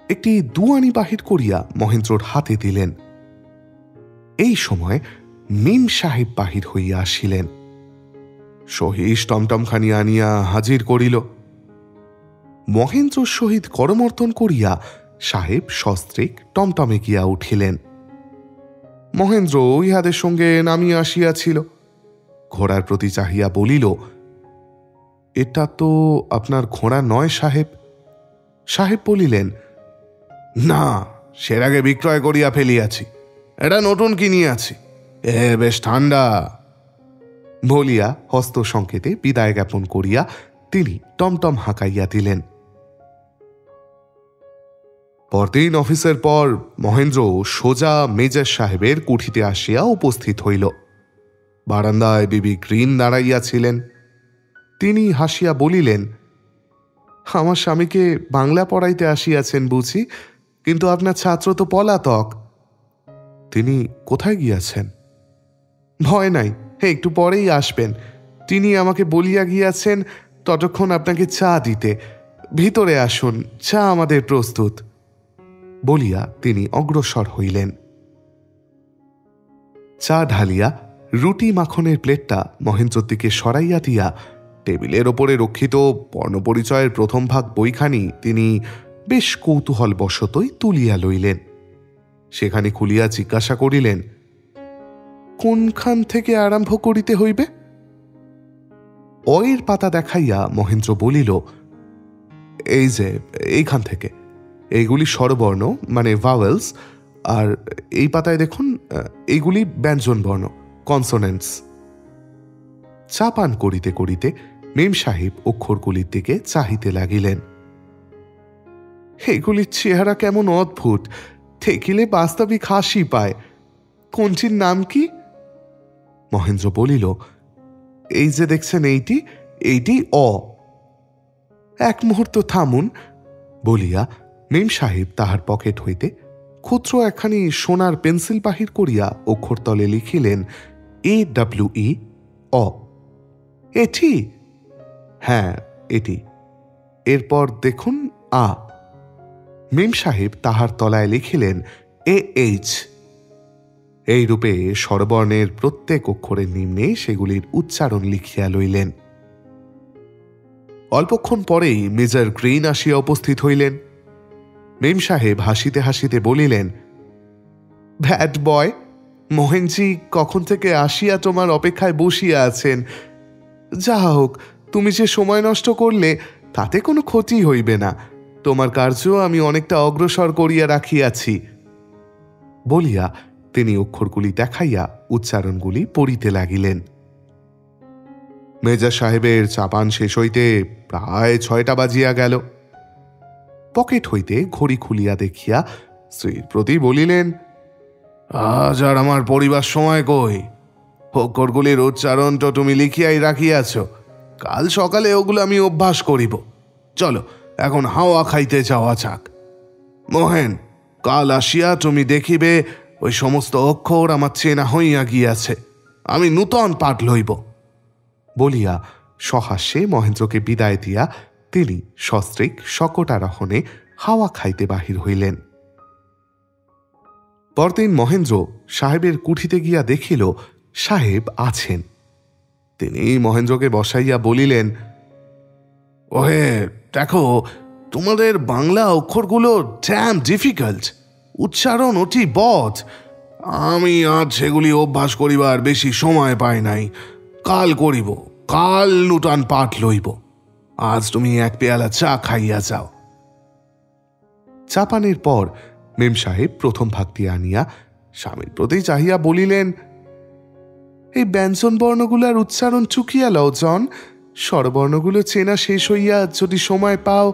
Speaker 1: একটি 2 আনি বাহির করিয়া মহেন্দ্রর হাতে দিলেন। এই সময় মিম সাহেব বাহির হইয়া আসিলেন। সহিস টমটমখানি আনিয়া হাজির করিল। মহেন্দ্রর সহিত করমর্দন করিয়া সাহেব সস্ত্রীক টমটমে গিয়া উঠিলেন। মহেন্দ্র ইহাদের সঙ্গে নামিয়া আসিয়াছিল। ঘোড়ার প্রতি চাহিয়া বলিল, এটা তো আপনার ঘোড়া নয় সাহেব। সাহেব বলিলেন, না, সের আগে বিক্রয় করিয়া ফেলিয়াছি। এটা নতুন কিনিয়াছি। বেশ ঠান্ডা। বলিয়া হস্ত সংকেতে বিদায় জ্ঞাপন করিয়া তিনি টমটম হাঁকাইয়া দিলেন। পরদিন অফিসের পর মহেন্দ্র সোজা মেজর সাহেবের কুঠিতে আসিয়া উপস্থিত হইল। বারান্দায় বিবি গ্রিন দাঁড়াইয়াছিলেন। তিনি হাসিয়া বলিলেন, আমার স্বামীকে বাংলা পড়াইতে আসিয়াছেন বুঝি, কিন্তু আপনার ছাত্র তো পলাতক। তিনি কোথায় গিয়াছেন? ভয় নাই, একটু পরেই আসবেন। তিনি আমাকে বলিয়া গিয়াছেন ততক্ষণ আপনাকে চা দিতে। ভিতরে আসুন, চা আমাদের প্রস্তুত। বলিয়া তিনি অগ্রসর হইলেন। চা ঢালিয়া রুটি মাখনের প্লেটটা মহেন্দ্রর দিকে সরাইয়া দিয়া টেবিলের ওপরে রক্ষিত বর্ণপরিচয়ের প্রথম ভাগ বইখানি তিনি বেশ কৌতূহলবশতই তুলিয়া লইলেন। সেখানে খুলিয়া জিজ্ঞাসা করিলেন, কোনখান থেকে আরম্ভ করিতে হইবে? অয়ের পাতা দেখাইয়া মহেন্দ্র বলিল, এই যে এইখান থেকে। এইগুলি স্বরবর্ণ মানে ভাওয়েলস, আর এই পাতায় দেখুন, এইগুলি ব্যঞ্জন বর্ণ কনসোনেন্টস। চা পান করিতে করিতে মেম সাহেব অক্ষরগুলির দিকে চাহিতে লাগিলেন। এগুলির চেহারা কেমন অদ্ভুত, ঠেকিলে বাস্তবিক হাসি পায়। কোনটির নাম কি? মহেন্দ্র বলিল, এই যে দেখছেন এইটি অ। এক মুহূর্ত থামুন। বলিয়া মেম সাহেব তাহার পকেট হইতে ক্ষুদ্র একখানি সোনার পেন্সিল বাহির করিয়া অক্ষরতলে লিখিলেন AWE অ। এটি? হ্যাঁ, এটি। এরপর দেখুন আ। মেম সাহেব তাহার তলায় লিখিলেন AH। এইরূপে স্বরবর্ণের প্রত্যেক অক্ষরের নিম্নে সেগুলির উচ্চারণ লিখিয়া লইলেন। অল্পক্ষণ পরেই মেজর গ্রিন আসিয়া উপস্থিত হইলেন। মেম সাহেব হাসিতে হাসিতে বলিলেন, ব্যাড বয়, মোহেনজি কখন থেকে আসিয়া তোমার অপেক্ষায় বসিয়া আছেন। যা হোক, তুমি যে সময় নষ্ট করলে তাতে কোনো ক্ষতি হইবে না। তোমার কার্য আমি অনেকটা অগ্রসর করিয়া রাখিয়াছি। বলিয়া তিনি অক্ষরগুলি দেখাইয়া উচ্চারণগুলি পড়িতে লাগিলেন। মেজর সাহেবের চাপান শেষ হইতে প্রায় 6টা বাজিয়া গেল। পকেট হইতে ঘড়ি খুলিয়া দেখিয়া স্ত্রীর প্রতি বলিলেন, আজ আর আমার পরিবার সময় কই? অক্ষরগুলির উচ্চারণ তো তুমি লিখিয়াই রাখিয়াছ, কাল সকালে ওগুলো আমি অভ্যাস করিব। চলো এখন হাওয়া খাইতে যাওয়া যাক। মোহেন, কাল আসিয়া তুমি দেখিবে ওই সমস্ত অক্ষর আমার চেনা হইয়া গিয়াছে, আমি নূতন পাঠ লইব। বলিয়া সহাস্যে মহেন্দ্রকে বিদায় দিয়া তিনি সস্ত্রীক শকটারোহণে হাওয়া খাইতে বাহির হইলেন। পরদিন মহেন্দ্র সাহেবের কুঠিতে গিয়া দেখিল সাহেব আছেন। তিনি মহেন্দ্রকে বসাইয়া বলিলেন, ওহে দেখো, তোমাদের বাংলা অক্ষরগুলো ড্যাম ডিফিকাল্ট, উচ্চারণ অতি বধ। আমি আজ সেগুলি অভ্যাস করিবার বেশি সময় পাই নাই। কাল করিব, কাল নূতন পাঠ লইব। আজ তুমি এক পেয়ালা চা খাইয়া যাও। চা পানের পর মেম সাহেব প্রথম ভাগটি আনিয়া স্বামীর প্রতি চাহিয়া বলিলেন, এই ব্যঞ্জন বর্ণগুলার উচ্চারণ চুকিয়া লও জন। স্বরবর্ণগুলো চেনা শেষ হইয়া যদি সময় পাও,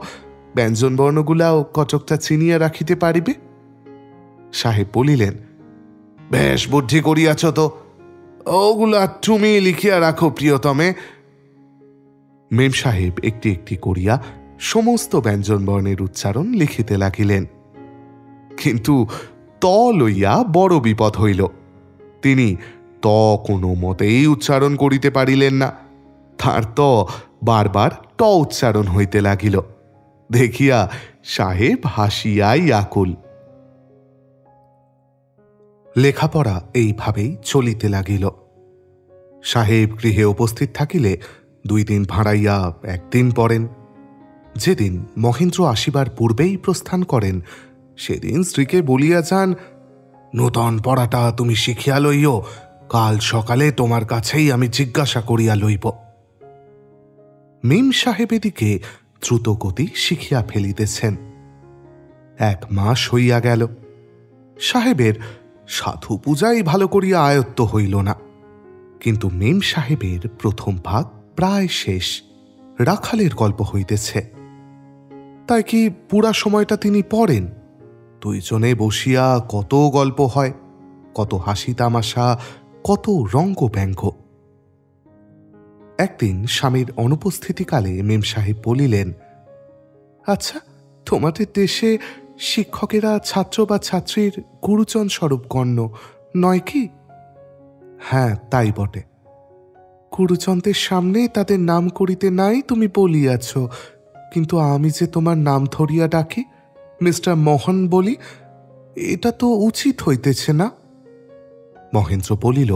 Speaker 1: ব্যঞ্জন বর্ণগুলাও কটকটা চিনিয়া রাখিতে পারিবে। সাহেব বলিলেন, বেশ বুদ্ধি করিয়াছ তো, ওগুলা তুমি লিখিয়া রাখো প্রিয়তমে। মেম সাহেব একটি একটি করিয়া সমস্ত ব্যঞ্জন বর্ণের উচ্চারণ লিখিতে লাগিলেন। কিন্তু ত লইয়া বড় বিপদ হইল। তিনি ত কোনো মতেই উচ্চারণ করিতে পারিলেন না। তার ত বারবার ট উচ্চারণ হইতে লাগিল। দেখিয়া সাহেব হাসিয়াই আকুল। লেখাপড়া এইভাবেই চলিতে লাগিল। সাহেব গৃহে উপস্থিত থাকিলে 2 দিন ভাড়াইয়া 1 দিন পড়েন। যেদিন মহেন্দ্র আসিবার পূর্বেই প্রস্থান করেন, সেদিন স্ত্রীকে বলিয়া যান, নূতন পড়াটা তুমি শিখিয়া লইও, কাল সকালে তোমার কাছেই আমি জিজ্ঞাসা করিয়া লইব। মিম সাহেব এদিকে দ্রুতগতি শিখিয়া ফেলিতেছেন। 1 মাস হইয়া গেল। সাহেবের সাধু পূজাই ভালো করিয়া আয়ত্ত হইল না। কিন্তু মেম সাহেবের প্রথম ভাগ প্রায় শেষ, রাখালের গল্প হইতেছে। তাই কি পুরা সময়টা তিনি পড়েন। 2 জনে বসিয়া কত গল্প হয়, কত হাসি তামাশা, কত রঙ্গ ব্যঙ্গ। একদিন স্বামীর অনুপস্থিতিকালে মেম সাহেব বলিলেন, আচ্ছা, তোমাদের দেশে শিক্ষকেরা ছাত্র বা ছাত্রীর গুরুজন স্বরূপ গণ্য নয় কি? হ্যাঁ, তাই বটে। গুরুজনদের সামনে তাদের নাম করিতে নাই তুমি বলিয়াছ, কিন্তু আমি যে তোমার নাম ধরিয়া ডাকি, মিস্টার মোহন বলি, এটা তো উচিত হইতেছে না? মহেন্দ্র বলিল,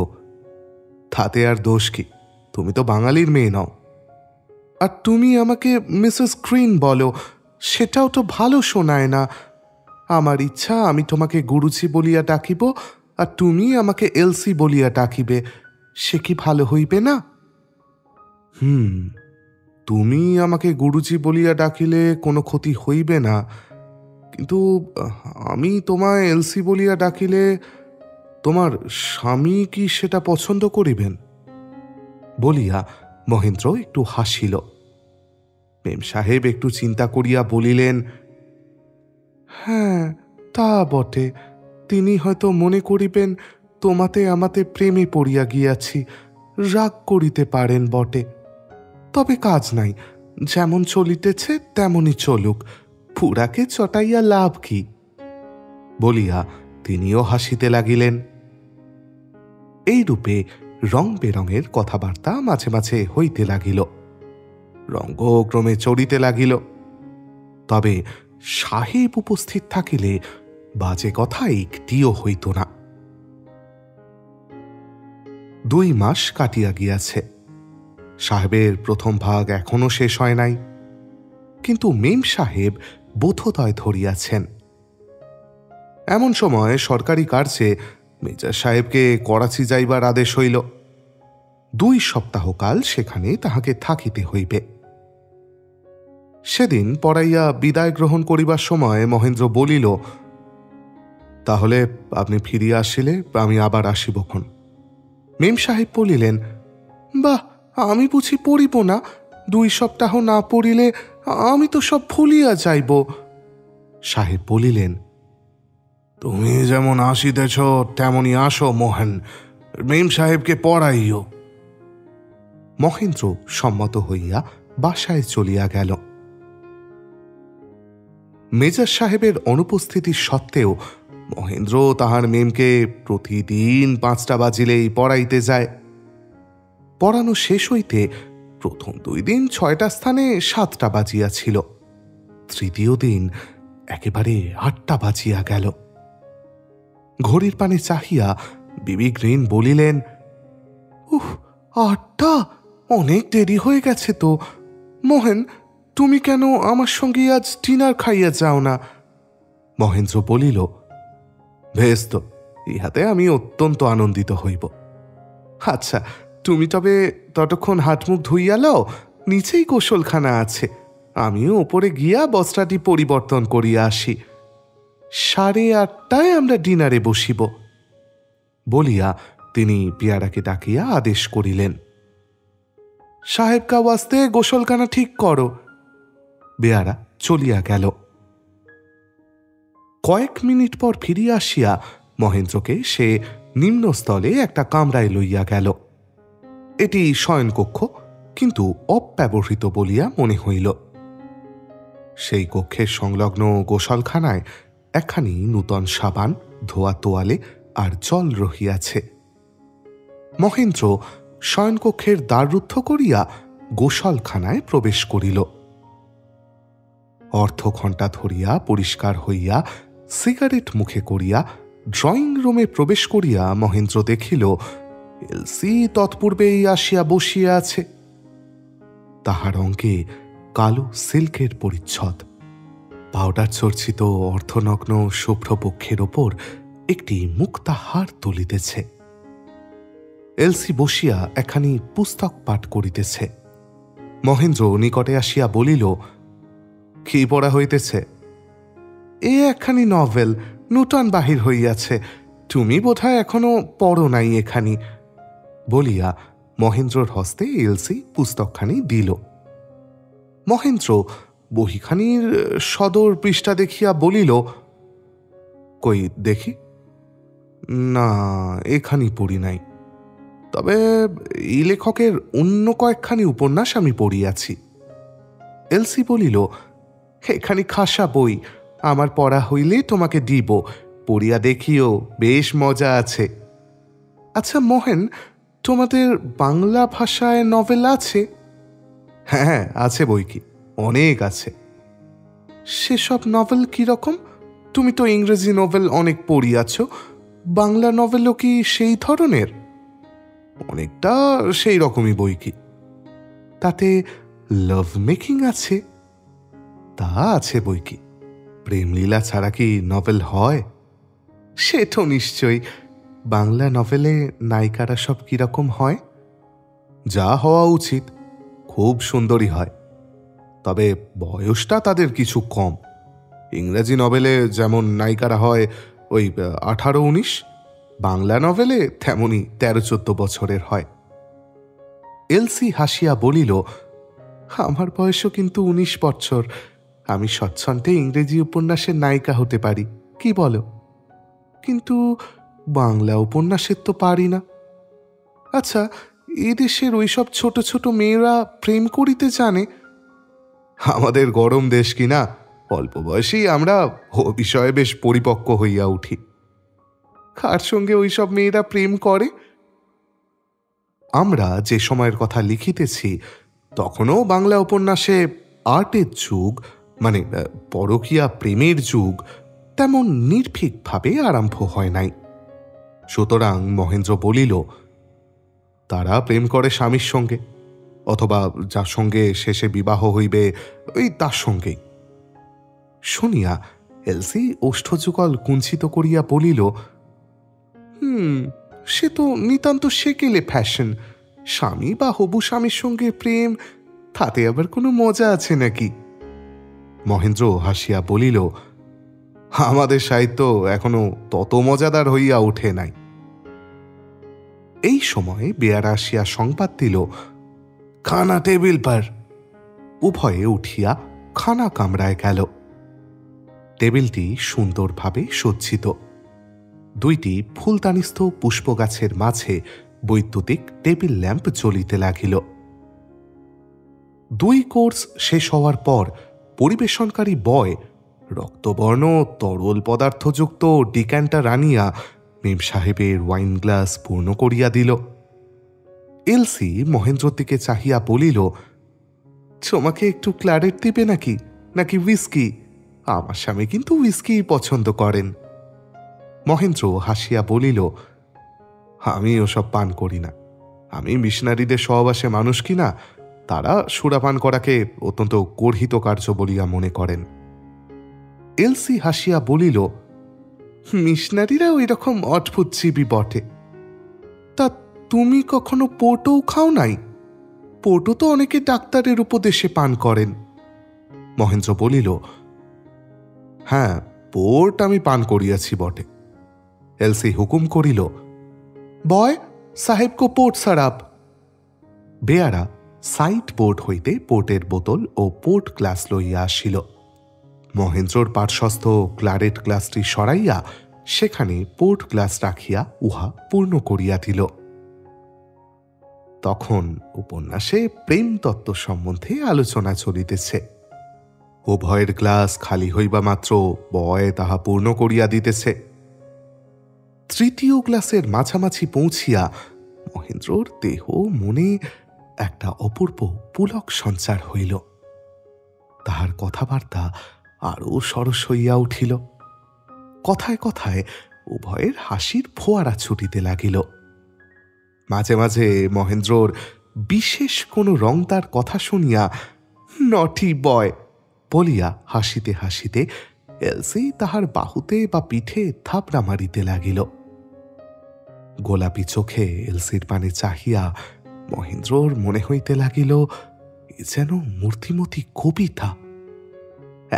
Speaker 1: তাতে আর দোষ কি? তুমি তো বাঙালির মেয়ে নও। আর তুমি আমাকে মিসেস গ্রিন বলো, সেটাও তো ভালো শোনায় না। আমার ইচ্ছা আমি তোমাকে গুরুজি বলিয়া ডাকিব, আর তুমি আমাকে এলসি বলিয়া ডাকিবে। সে কি ভালো হইবে না? তুমি আমাকে গুরুজি বলিয়া ডাকিলে কোনো ক্ষতি হইবে না, কিন্তু আমি তোমায় এলসি বলিয়া ডাকিলে তোমার স্বামী কি সেটা পছন্দ করিবেন? বলিয়া মহেন্দ্র একটু হাসিল। মেম সাহেব একটু চিন্তা করিয়া বলিলেন, হ্যাঁ, তা বটে। তিনি হয়তো মনে করিবেন তোমাতে আমাতে প্রেমে পড়িয়া গিয়াছি, রাগ করিতে পারেন বটে। তবে কাজ নাই, যেমন চলিতেছে তেমনই চলুক, পুরাকে চটাইয়া লাভ কি? বলিয়া তিনিও হাসিতে লাগিলেন। এইরূপে রং বেরঙের কথাবার্তা মাঝে মাঝে হইতে লাগিল, রঙ্গক্রমে চড়িতে লাগিল। তবে সাহেব উপস্থিত থাকিলে বাজে কথা একটিও হইত না। 2 মাস কাটিয়া গিয়াছে। সাহেবের প্রথম ভাগ এখনো শেষ হয় নাই, কিন্তু মেম সাহেব বোধোদয় ধরিয়াছেন। এমন সময় সরকারি কার্যে মেজর সাহেবকে করাচি যাইবার আদেশ হইল। 2 সপ্তাহকাল সেখানে তাহাকে থাকিতে হইবে। সেদিন পড়াইয়া বিদায় গ্রহণ করিবার সময় মহেন্দ্র বলিল, তাহলে আপনি ফিরিয়া আসিলে আমি আবার আসিবক্ষণ। মেম সাহেব বলিলেন, বাহ, আমি বুঝি পড়িব না? 2 সপ্তাহ না পড়িলে আমি তো সব ভুলিয়া যাইব। সাহেব বলিলেন, তুমি যেমন আসিতেছ তেমনই আসো মোহন, মেম সাহেবকে পড়াইও। মহেন্দ্র সম্মত হইয়া বাসায় চলিয়া গেল। মেজর সাহেবের অনুপস্থিতি সত্ত্বেও মহেন্দ্র তাহার মেমকে প্রতিদিন 5টা বাজিলেই পড়াইতে যায়। পড়ানো শেষ হইতে প্রথম 2 দিন 6টা স্থানে 7টা বাজিয়াছিল, তৃতীয় দিন একেবারে 8টা বাজিয়া গেল। ঘড়ির পানে চাহিয়া বিবি গ্রিন বলিলেন, উহ, 8টা, অনেক দেরি হয়ে গেছে তো। মোহন, তুমি কেন আমার সঙ্গে আজ ডিনার খাইয়া যাও না? মহেন্দ্র বলিল, বেশ তো, ইহাতে আমি অত্যন্ত আনন্দিত হইব। আচ্ছা, তুমি তবে ততক্ষণ হাতমুখ ধুইয়া লও, নিচেই গোসলখানা আছে, আমিও ওপরে গিয়া বস্ত্রাটি পরিবর্তন করিয়া আসি। 8:30টায় আমরা ডিনারে বসিব। বলিয়া তিনি পিয়ারাকে ডাকিয়া আদেশ করিলেন, সাহেবকা ওয়াস্তে গোসলখানা ঠিক করো। বেয়ারা চলিয়া গেল। কয়েক মিনিট পর ফিরিয়া আসিয়া মহেন্দ্রকে সে নিম্নস্থলে একটা কামরায় লইয়া গেল। এটি শয়নকক্ষ, কিন্তু অব্যবহৃত বলিয়া মনে হইল। সেই কক্ষের সংলগ্ন গোসলখানায় একখানি নূতন সাবান, ধোয়া তোয়ালে আর জল রহিয়াছে। মহেন্দ্র শয়নকক্ষের দ্বাররুদ্ধ করিয়া গোসলখানায় প্রবেশ করিল। অর্ধঘণ্টা ধরিয়া পরিষ্কার হইয়া সিগারেট মুখে করিয়া ড্রয়িং রুমে প্রবেশ করিয়া মহেন্দ্র দেখিল এলসি তৎপূর্বেই আসিয়া বসিয়া আছে। তাহার অঙ্গে কালো সিল্কের পরিচ্ছদ, পাউডার চর্চিত অর্ধনগ্ন শুভ্রবক্ষের ওপর একটি মুক্তাহার তুলিতেছে। এলসি বসিয়া একখানি পুস্তক পাঠ করিতেছে। মহেন্দ্র নিকটে আসিয়া বলিল, কি পড়া হইতেছে? এ একখানি নভেল, নূতন বাহির হইয়াছে, তুমি বোধহয় এখনো পড়ো নাই এখানি। বলিয়া মহেন্দ্রর হস্তে এলসি পুস্তকখানি দিল। মহেন্দ্র বহিখানির সদর পৃষ্ঠা দেখিয়া বলিল, কই দেখি। না, এখানি পড়ি নাই, তবে এই লেখকের অন্য কয়েকখানি উপন্যাস আমি পড়িয়াছি। এলসি বলিল, এখানি খাসা বই, আমার পড়া হইলে তোমাকে দিব, পড়িয়া দেখিও, বেশ মজা আছে। আচ্ছা মোহন, তোমাদের বাংলা ভাষায় নভেল আছে? হ্যাঁ, আছে বই কি, অনেক আছে। সেসব নভেল কিরকম? তুমি তো ইংরেজি নভেল অনেক পড়িয়াছ, বাংলা নভেলও কি সেই ধরনের? অনেকটা সেই রকমই বই কি। তাতে লাভ মেকিং আছে? তা আছে বই কি, প্রেমলীলা ছাড়া কি নভেল হয়? সে তো নিশ্চয়ই। বাংলা নভেলে নায়িকারা সব কিরকম হয়? যা হওয়া উচিত, খুব সুন্দরী হয়, তবে বয়সটা তাদের কিছু কম। ইংরেজি নভেলে যেমন নায়িকারা হয় ওই 18-19, বাংলা নভেলে তেমনই 13-14 বছরের হয়। এলসি হাসিয়া বলিল, আমার বয়সও কিন্তু 19 বছর, আমি স্বচ্ছন্দে ইংরেজি উপন্যাসের নায়িকা হতে পারি, কি বলো? কিন্তু বাংলা উপন্যাসের তো পারি না। আচ্ছা, এদেশের ওইসব ছোট ছোট মেয়েরা প্রেম করিতে জানে? আমাদের গরম দেশ কিনা, অল্প বয়সেই আমরা ও বিষয়ে বেশ পরিপক্ক হইয়া উঠি। কার সঙ্গে ওইসব মেয়েরা প্রেম করে? আমরা যে সময়ের কথা লিখিতেছি তখনও বাংলা উপন্যাসে আর্টের যুগ, মানে পরকীয়া প্রেমের যুগ, তেমন নির্ভীকভাবে আরম্ভ হয় নাই। সুতরাং মহেন্দ্র বলিল, তারা প্রেম করে স্বামীর সঙ্গে, অথবা যার সঙ্গে শেষে বিবাহ হইবে ওই তার সঙ্গেই। শুনিয়া এলসি ওষ্ঠযুগল কুঞ্চিত করিয়া বলিল, সে তো নিতান্ত সেকেলে ফ্যাশন। স্বামী বা হবু স্বামীর সঙ্গে প্রেম, তাতে আবার কোনো মজা আছে নাকি? মহেন্দ্র হাসিয়া বলিল, আমাদের সাহিত্য এখনো তত মজাদার হইয়া ওঠে নাই। এই সময় বেয়ারা আসিয়া সংবাদ দিল, খানা টেবিল পার। উভয়ে উঠিয়া খানা কামরায় গেল। টেবিলটি সুন্দরভাবে সজ্জিত। দুইটি ফুলদানিস্থ পুষ্পগাছের মাঝে বৈদ্যুতিক টেবিল ল্যাম্প জ্বলিতে লাগিল। 2 কোর্স শেষ হওয়ার পর পরিবেশনকারী বয় রক্তবর্ণ তরল পদার্থযুক্ত ডিক্যান্টার আনিয়া মেম সাহেবের ওয়াইন গ্লাস পূর্ণ করিয়া দিল। এলসি মহেন্দ্রর দিকে চাহিয়া বলিল, তোমাকে একটু ক্লারেট দিবে নাকি, নাকি হুইস্কি? আমার স্বামী কিন্তু হুইস্কি পছন্দ করেন। মহেন্দ্র হাসিয়া বলিল, আমি ওসব পান করি না। আমি মিশনারিদের সহবাসে মানুষ কিনা, তারা সুরাপান করাকে অত্যন্ত গর্হিত কার্য বলিয়া মনে করেন। এলসি হাসিয়া বলিল, মিশনারিরা ওই রকম অদ্ভুত জীবী বটে। তা তুমি কখনো পোর্টও খাও নাই? পোর্টও তো অনেকে ডাক্তারের উপদেশে পান করেন। মহেন্দ্র বলিল, হ্যাঁ, পোর্ট আমি পান করিয়াছি বটে। এলসি হুকুম করিল, বয় সাহেবকে পোর্ট সারাপ। বেয়ারা সাইড বোর্ড হইতে পোর্টের বোতল ও পোর্ট গ্লাস লইয়া আসিল। মহেন্দ্রর পার্শ্বস্থ ক্লারেট গ্লাসটি সরাইয়া সেখানে পোর্ট গ্লাস রাখিয়া উহা পূর্ণ করিয়া দিল। তখন উপন্যাসে প্রেম তত্ত্ব সম্বন্ধে আলোচনা চলিতেছে। উভয়ের গ্লাস খালি হইবা মাত্র বয় তাহা পূর্ণ করিয়া দিতেছে। তৃতীয় গ্লাসের মাঝামাঝি পৌঁছিয়া মহেন্দ্রর দেহ মনে একটা অপূর্ব পুলক সঞ্চার হইল। তাহার কথাবার্তা আরও সরস হইয়া উঠিল। কথায় কথায় উভয়ের হাসির ফোয়ারা ছুটিতে লাগিল। মাঝে মাঝে মহেন্দ্রর বিশেষ কোনো রংদার কথা শুনিয়া নটি বয় বলিয়া হাসিতে হাসিতে এলসি তাহার বাহুতে বা পিঠে থাপড়া মারিতে লাগিল। গোলাপি চোখে এলসির পানে চাহিয়া মহেন্দ্রর মনে হইতে লাগিল, এ যেন মূর্তিমতী কবিতা।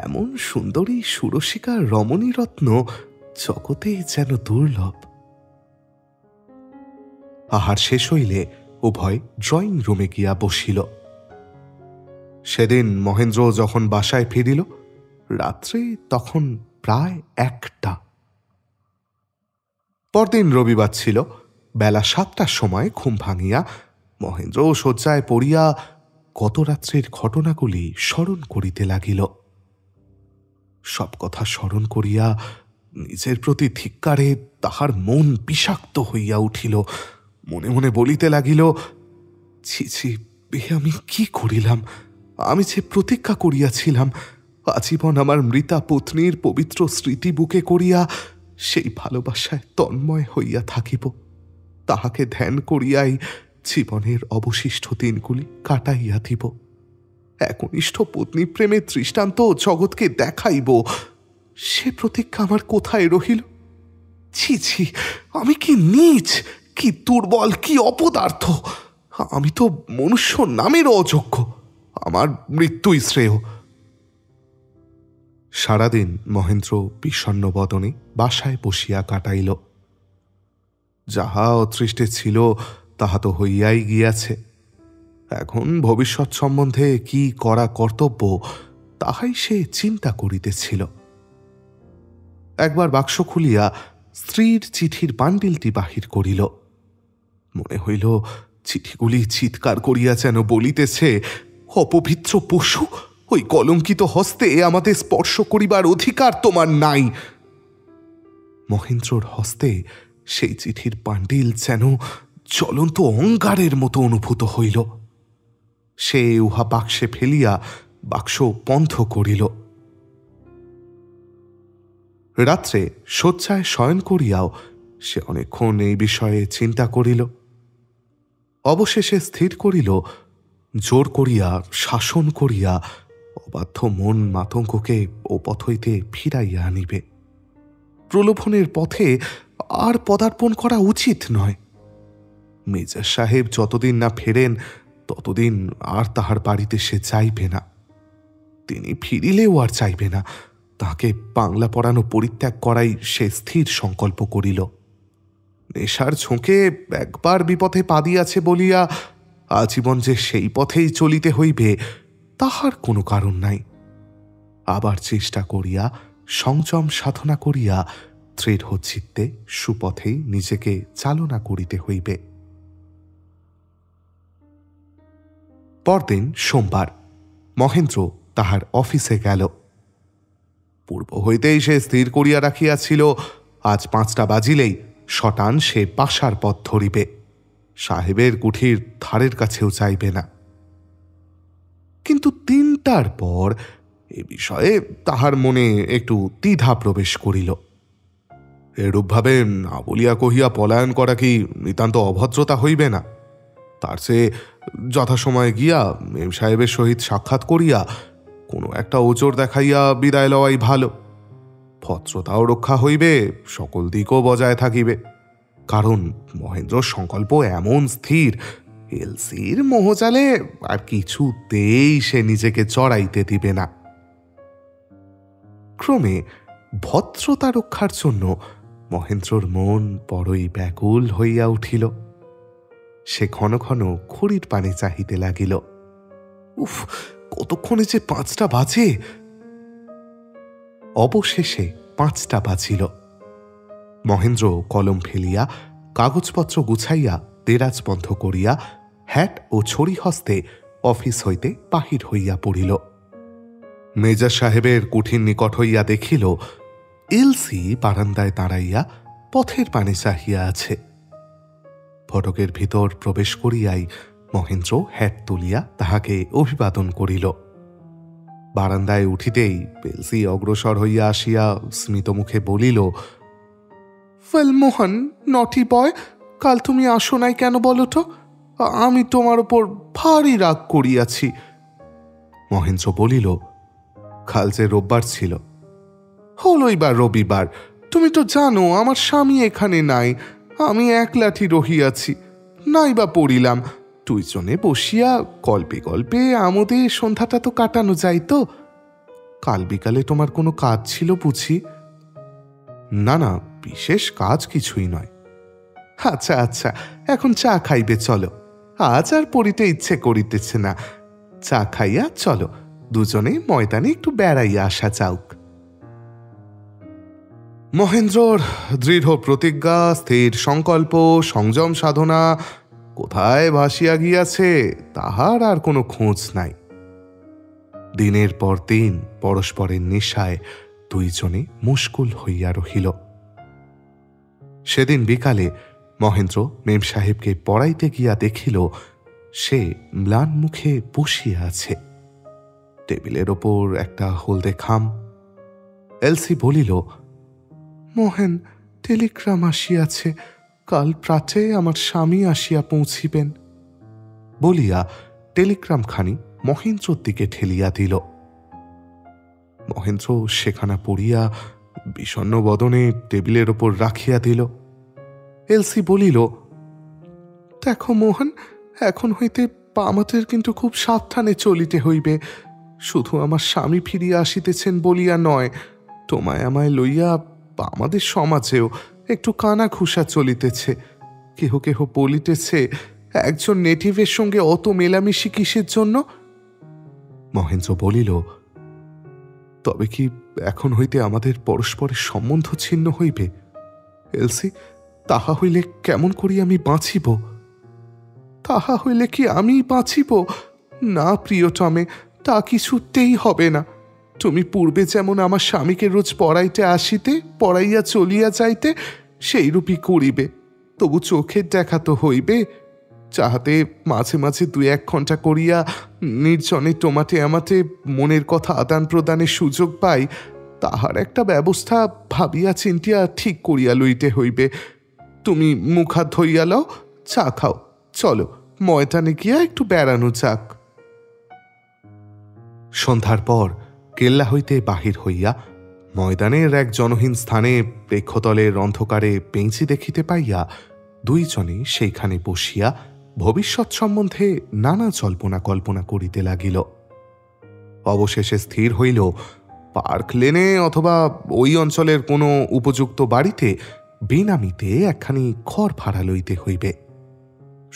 Speaker 1: এমন সুন্দরী সুরসিকা রমণীরত্ন জগতেই যেন দুর্লভ। আহার শেষ হইলে উভয় ড্রয়িং রুমে গিয়া বসিল। সেদিন মহেন্দ্র যখন বাসায় ফিরিল, রাত্রে তখন প্রায় 1টা। পরদিন রবিবার ছিল। বেলা 7টার সময় ঘুম ভাঙিয়া মহেন্দ্র শয্যায় পড়িয়া গত রাত্রের ঘটনাগুলি স্মরণ করিতে লাগিল। সব কথা স্মরণ করিয়া নিজের প্রতি ধিক্কারে তাহার মন বিষাক্ত হইয়া উঠিল। মনে মনে বলিতে লাগিল, ছি ছি, আমি কি করিলাম? আমি যে প্রতিজ্ঞা করিয়াছিলাম আজীবন আমার মৃতা পত্নীর পবিত্র স্মৃতি বুকে করিয়া সেই ভালোবাসায় তন্ময় হইয়া থাকিব, তাহাকে ধ্যান করিয়াই জীবনের অবশিষ্ট দিনগুলি কাটাইয়া দিব। একনিষ্ঠ পত্নী প্রেমের দৃষ্টান্ত জগৎকে দেখাইব, সে প্রতিজ্ঞা আমার কোথায় রহিল? ছি ছি, আমি কি নীচ, কি দুর্বল, কি অপদার্থ! আমি তো মনুষ্য নামের অযোগ্য। আমার মৃত্যুই শ্রেয়। সারাদিন মহেন্দ্র বিষণ্ণ বদনে বাসায় বসিয়া কাটাইল। যাহা অদৃষ্টে ছিল তাহা তো হইয়াই গিয়াছে। এখন ভবিষ্যৎ সম্বন্ধে কি করা কর্তব্য তাহাই সে চিন্তা করিতেছিল। একবার বাক্স খুলিয়া স্ত্রীর চিঠির বান্ডিলটি বাহির করিল। মনে হইল চিঠিগুলি চিৎকার করিয়া যেন বলিতেছে, অপবিত্র পশু, ওই কলঙ্কিত হস্তে আমাদের স্পর্শ করিবার অধিকার তোমার নাই। মহেন্দ্রর হস্তে সেই চিঠির বান্ডিল যেন জ্বলন্ত অঙ্গারের মতো অনুভূত হইল। সে উহা বাক্সে ফেলিয়া বাক্স বন্ধ করিল। রাত্রে শয্যায় শয়ন করিয়াও সে অনেকক্ষণ এই বিষয়ে চিন্তা করিল। অবশেষে স্থির করিল, জোর করিয়া শাসন করিয়া অবাধ্য মন মাতঙ্গকে ও পথ হইতে ফিরাইয়া আনিবে। প্রলোভনের পথে আর পদার্পণ করা উচিত নয়। মেজর সাহেব যতদিন না ফেরেন ততদিন আর তাহার বাড়িতে সে যাইবে না। তিনি ফিরিলেও আর চাইবে না। তাকে বাংলা পড়ানো পরিত্যাগ করাই সে স্থির সংকল্প করিল। নেশার ঝোঁকে একবার বিপথে পা দিয়াছে বলিয়া আজীবন যে সেই পথেই চলিতে হইবে তাহার কোনো কারণ নাই। আবার চেষ্টা করিয়া সংযম সাধনা করিয়া দৃঢ় চিত্তে সুপথেই নিজেকে চালনা করিতে হইবে। পরদিন সোমবার মহেন্দ্র তাহার অফিসে গেল। পূর্ব হইতেই সে স্থির করিয়া রাখিয়াছিল আজ 5টা বাজিলেই শটান সে বাসার পথ ধরিবে, সাহেবের কুঠির ধারের কাছেও চাইবে না। কিন্তু 3টার পর এ বিষয়ে তাহার মনে একটু দ্বিধা প্রবেশ করিল। এরূপভাবে না বলিয়া কহিয়া পলায়ন করা কি নিতান্ত অভদ্রতা হইবে না? তার সে যথাসময়ে গিয়া মেম সাহেবের সহিত সাক্ষাৎ করিয়া কোনো একটা ওজোর দেখাইয়া বিদায় লওয়াই ভালো। ভদ্রতাও রক্ষা হইবে, সকল দিকও বজায় থাকিবে। কারণ মহেন্দ্রর সংকল্প এমন স্থির, এলসির মোহজালে আর কিছুতেই সে নিজেকে জড়াইতে দিবে না। ক্রমে ভদ্রতা রক্ষার জন্য মহেন্দ্রর মন বড়ই ব্যাকুল হইয়া উঠিল। সে ঘন ঘন খড়ির পানে চাহিতে লাগিল। উফ, কতক্ষণে যে 5টা বাজে! অবশেষে 5টা বাজিল। মহেন্দ্র কলম ফেলিয়া কাগজপত্র গুছাইয়া দেরাজ বন্ধ করিয়া হ্যাট ও ছড়ি হস্তে অফিস হইতে বাহির হইয়া পড়িল। মেজর সাহেবের কুঠির নিকট হইয়া দেখিল এলসি বারান্দায় দাঁড়াইয়া পথের পানে চাহিয়া আছে। ফটকের ভিতর প্রবেশ করিয়াই মহেন্দ্র হ্যাট তুলিয়া তাহাকে অভিবাদন করিল। বারান্দায় উঠিতেই এলসি অগ্রসর হইয়া আসিয়া স্মিত মুখে বলিল, ওয়েল মোহন, নটি বয়, কাল তুমি আসো নাই কেন বলো তো? আমি তোমার ওপর ভারী রাগ করিয়াছি। মহেন্দ্র বলিল, কাল যে রোববার ছিল। হলোই বা রবিবার, তুমি তো জানো আমার স্বামী এখানে নাই, আমি একলাঠি রহিয়াছি। নাই বা পড়িলাম, দুইজনে বসিয়া গল্পে গল্পে আমোদে সন্ধ্যাটা তো কাটানো যাইত। কাল বিকালে তোমার কোনো কাজ ছিল বুঝি? না না, বিশেষ কাজ কিছুই নয়। আচ্ছা আচ্ছা, এখন চা খাইবে চলো। আজ আর পড়িতে ইচ্ছে করিতেছে না। চা খাইয়া চলো, দুজনে ময়দানে একটু বেড়াইয়া আসা যাউক। মহেন্দ্রর দৃঢ় প্রতিজ্ঞা, স্থির সংকল্প, সংযম সাধনা কোথায় ভাসিয়া গিয়াছে তাহার আর কোনো খোঁজ নাই। দিনের পর দিন পরস্পরের নেশায় দুইজনে মুশকুল হইয়া রহিল। সেদিন বিকালে মহেন্দ্র মেম সাহেবকে পড়াইতে গিয়া দেখিল সে ম্লান মুখে বসিয়া আছে। টেবিলের ওপর একটা হলদে খাম। এলসি বলিল, মোহেন, টেলিগ্রাম আসিয়াছে, কাল প্রাতে আমার স্বামী আসিয়া পৌঁছিবেন। বলিয়া টেলিগ্রামখানি মহেন্দ্রর দিকে ঠেলিয়া দিল। মহেন্দ্র সেখানা পড়িয়া বিষণ্ণ বদনে টেবিলের ওপর রাখিয়া দিল। এলসি বলিল, দেখো মোহন, এখন হইতে আমাদের কিন্তু খুব সাবধানে চলিতে হইবে। শুধু আমার স্বামী ফিরিয়া আসিতেছেন বলিয়া নয়, তোমায় আমায় লইয়া আমাদের সমাজেও একটু কানা ঘুষা চলিতেছে। কেহ কেহ বলিতেছে একজন নেটিভের সঙ্গে অত মেলামেশি কিসের জন্য? মহেন্দ্র বলিল, তবে কি এখন হইতে আমাদের পরস্পরের সম্বন্ধ ছিন্ন হইবে? এলসি, তাহা হইলে কেমন করি আমি বাঁচিব? তাহা হইলে কি আমি বাঁচিব? না প্রিয়তমে, তা কিছুতেই হবে না। তুমি পূর্বে যেমন আমার স্বামীকে রোজ পড়াইতে আসিতে, পড়াইয়া চলিয়া যাইতে, সেইরূপই করিবে। তবু চোখের দেখা তো হইবে, যাহাতে মাঝে মাঝে 2-1 ঘণ্টা করিয়া নির্জনে তোমাতে আমাতে মনের কথা আদান প্রদানের সুযোগ পাই। তাহার একটা ব্যবস্থা ভাবিয়া চিন্তিয়া ঠিক করিয়া লইতে হইবে। তুমি মুখ হাত ধইয়া লও, চা খাও, চলো ময়দানে গিয়া একটু বেড়ানো যাক। সন্ধ্যার পর কেল্লা হইতে বাহির হইয়া ময়দানের এক জনহীন স্থানে প্রেক্ষতলের অন্ধকারে বেঞ্চি দেখিতে পাইয়া দুইজনে সেইখানে বসিয়া ভবিষ্যৎ সম্বন্ধে নানা জল্পনা কল্পনা করিতে লাগিল। অবশেষে স্থির হইল পার্ক লেনে অথবা ওই অঞ্চলের কোনো উপযুক্ত বাড়িতে বেনামিতে একখানি ঘর ভাড়া লইতে হইবে।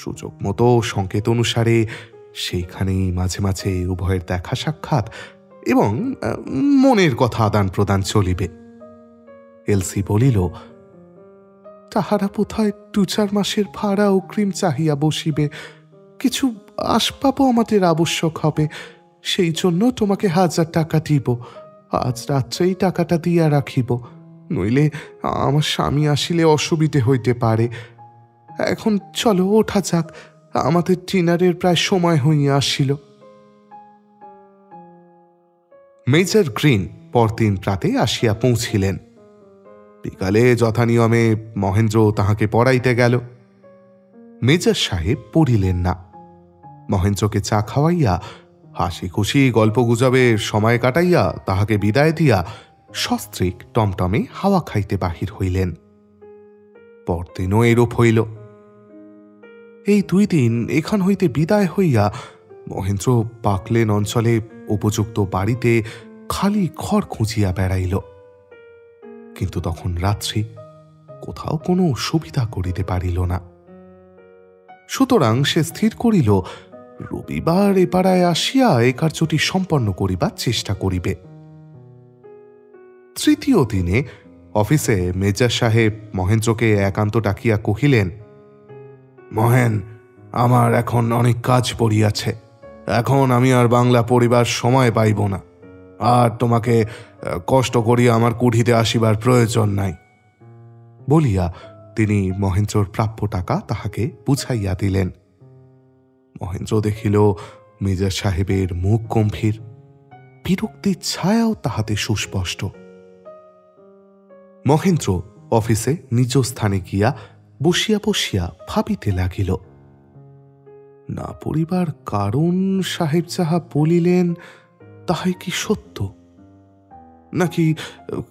Speaker 1: সুযোগ মতো সংকেত অনুসারে সেইখানেই মাঝে মাঝে উভয়ের দেখা সাক্ষাৎ এবং মনের কথা আদান প্রদান চলিবে। এলসি বলিল, তাহারা বোধহয় 2-4 মাসের ভাড়া অগ্রিম চাহিয়া বসিবে। কিছু আসবাবও আমাদের আবশ্যক হবে, সেই জন্য তোমাকে 1000 টাকা দিব। আজ রাত্রেই টাকাটা দিয়া রাখিব, নইলে আমার স্বামী আসিলে অসুবিধে হইতে পারে। এখন চলো ওঠা যাক, আমাদের ডিনারের প্রায় সময় হইয়া আসিল। মেজর গ্রিন পরদিন প্রাতে আসিয়া পৌঁছিলেন। বিকালে যথানিয়মে মহেন্দ্র তাহাকে পড়াইতে গেল। মেজর সাহেব পড়িলেন না। মহেন্দ্রকে চা খাওয়াইয়া হাসি খুশি গল্প গুজবে সময় কাটাইয়া তাহাকে বিদায় দিয়া সস্ত্রীক টমটমে হাওয়া খাইতে বাহির হইলেন। পরদিনও এরূপ হইল। এই 2 দিন এখান হইতে বিদায় হইয়া মহেন্দ্র পাকলেন অঞ্চলে উপযুক্ত বাড়িতে খালি ঘর খুঁজিয়া বেড়াইল, কিন্তু তখন রাত্রি, কোথাও কোনো সুবিধা করিতে পারিল না। সুতরাং সে স্থির করিল রবিবার এ পাড়ায় আসিয়া এ কার্যটি সম্পন্ন করিবার চেষ্টা করিবে। তৃতীয় দিনে অফিসে মেজর সাহেব মহেন্দ্রকে একান্ত ডাকিয়া কহিলেন, মহেন, আমার এখন অনেক কাজ পড়িয়াছে। এখন আমি আর বাংলা পড়িবার সময় পাইব না, আর তোমাকে কষ্ট করিয়া আমার কুঠিতে আসিবার প্রয়োজন নাই বলিয়া তিনি মহেন্দ্রর প্রাপ্য টাকা তাহাকে বুঝাইয়া দিলেন। মহেন্দ্র দেখিল মেজর সাহেবের মুখ গম্ভীর, বিরক্তির ছায়াও তাহাতে সুস্পষ্ট। মহেন্দ্র অফিসে নিজ স্থানে গিয়া বসিয়া বসিয়া ভাবিতে লাগিল। না পড়িবার কারণ সাহেব যাহা বলিলেন তাহাই কি সত্য, নাকি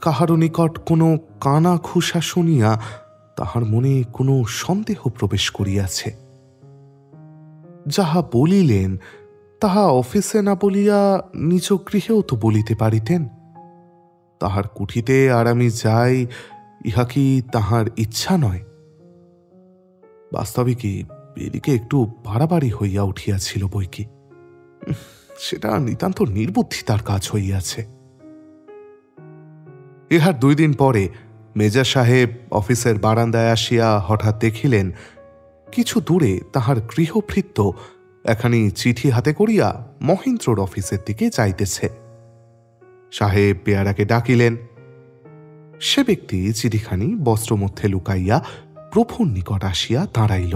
Speaker 1: কাহারও নিকট কোনো কানা খুসা শুনিয়া তাহার মনে কোনো সন্দেহ প্রবেশ করিয়াছে? যাহা বলিলেন তাহা অফিসে না বলিয়া নিজ গৃহেও তো বলিতে পারিতেন। তাহার কুঠিতে আর আমি যাই, ইহা কি তাহার ইচ্ছা নয়? বাস্তবিকই এদিকে একটু বাড়াবাড়ি হইয়া উঠিয়াছিল বই কি, সেটা নিতান্ত নির্বুদ্ধিতার কাজ হইয়াছে। ইহার 2 দিন পরে মেজর সাহেব অফিসের বারান্দায় আসিয়া হঠাৎ দেখিলেন কিছু দূরে তাহার গৃহভৃত্য একখানি চিঠি হাতে করিয়া মহেন্দ্রর অফিসের দিকে যাইতেছে। সাহেব পেয়ারাকে ডাকিলেন। সে ব্যক্তি চিঠিখানি বস্ত্রমধ্যে লুকাইয়া প্রভুর নিকট আসিয়া দাঁড়াইল।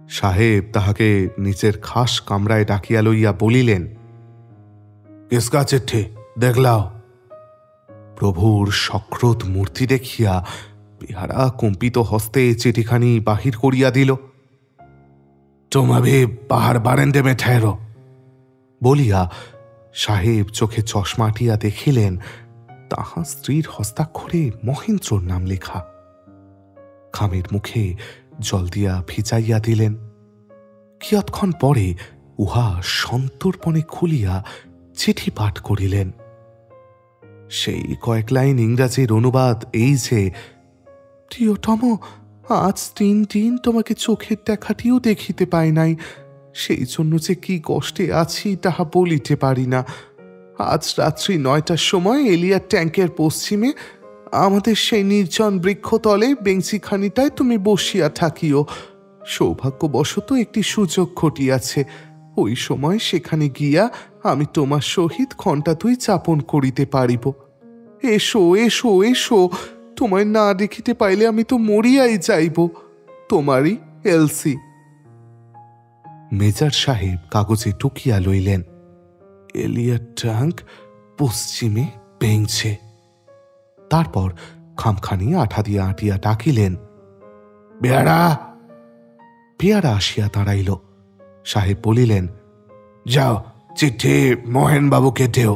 Speaker 1: সাহেব তাহাকে নিচের খাস কামরায় ডাকিয়া লইয়া বলিলেন, কিসকা চিঠি দেখলাও? প্রভুর সক্রোধ মূর্তি দেখিয়া পেয়ারা কম্পিত হস্তে চিঠিখানি বাহির করিয়া দিল। তুম আভি বাহার বারান্দে মে ঠেহরো বলিয়া সাহেব চোখে চশমাটিয়া দেখিলেন তাহার স্ত্রীর হস্তাক্ষরে মহেন্দ্রর নাম লেখা। খামের মুখে জল দিয়া ভিজাইয়া দিলেন। কিয়ৎক্ষণ পরে উহা সন্তর্পণে খুলিয়া চিঠি পাঠ করিলেন। সেই কয়েক লাইন ইংরাজির অনুবাদ এই যে, প্রিয়তম, আজ 3 দিন তোমাকে চোখের দেখাটিও দেখিতে পাই নাই, সেই জন্য যে কি কষ্টে আছি তাহা বলিতে পারি না। আজ রাত্রি 9টার সময় এলিয়ার ট্যাঙ্কের পশ্চিমে আমাদের সেই নির্জন বৃক্ষতলে বেঞ্চিখানিটায় তুমি বসিয়া থাকিও। সৌভাগ্যবশত একটি সুযোগ ঘটিয়াছে, ওই সময় সেখানে গিয়া আমি তোমার সহিত ঘণ্টা 2 যাপন করিতে পারিব। এসো এসো এসো, তোমায় না দেখিতে পাইলে আমি তো মরিয়াই যাইব। তোমারই এলসি। মেজর সাহেব কাগজে টুকিয়া লইলেন, এলিয়ার ট্যাঙ্ক পশ্চিমে বেঞ্চে। তারপর খামখানি আঠা দিয়া আটিয়া ডাকিলেন, পেয়ারা। পেয়ারা আসিয়া দাঁড়াইল। সাহেব বলিলেন, যাও चिट्ठी मोहन बाबू के दो।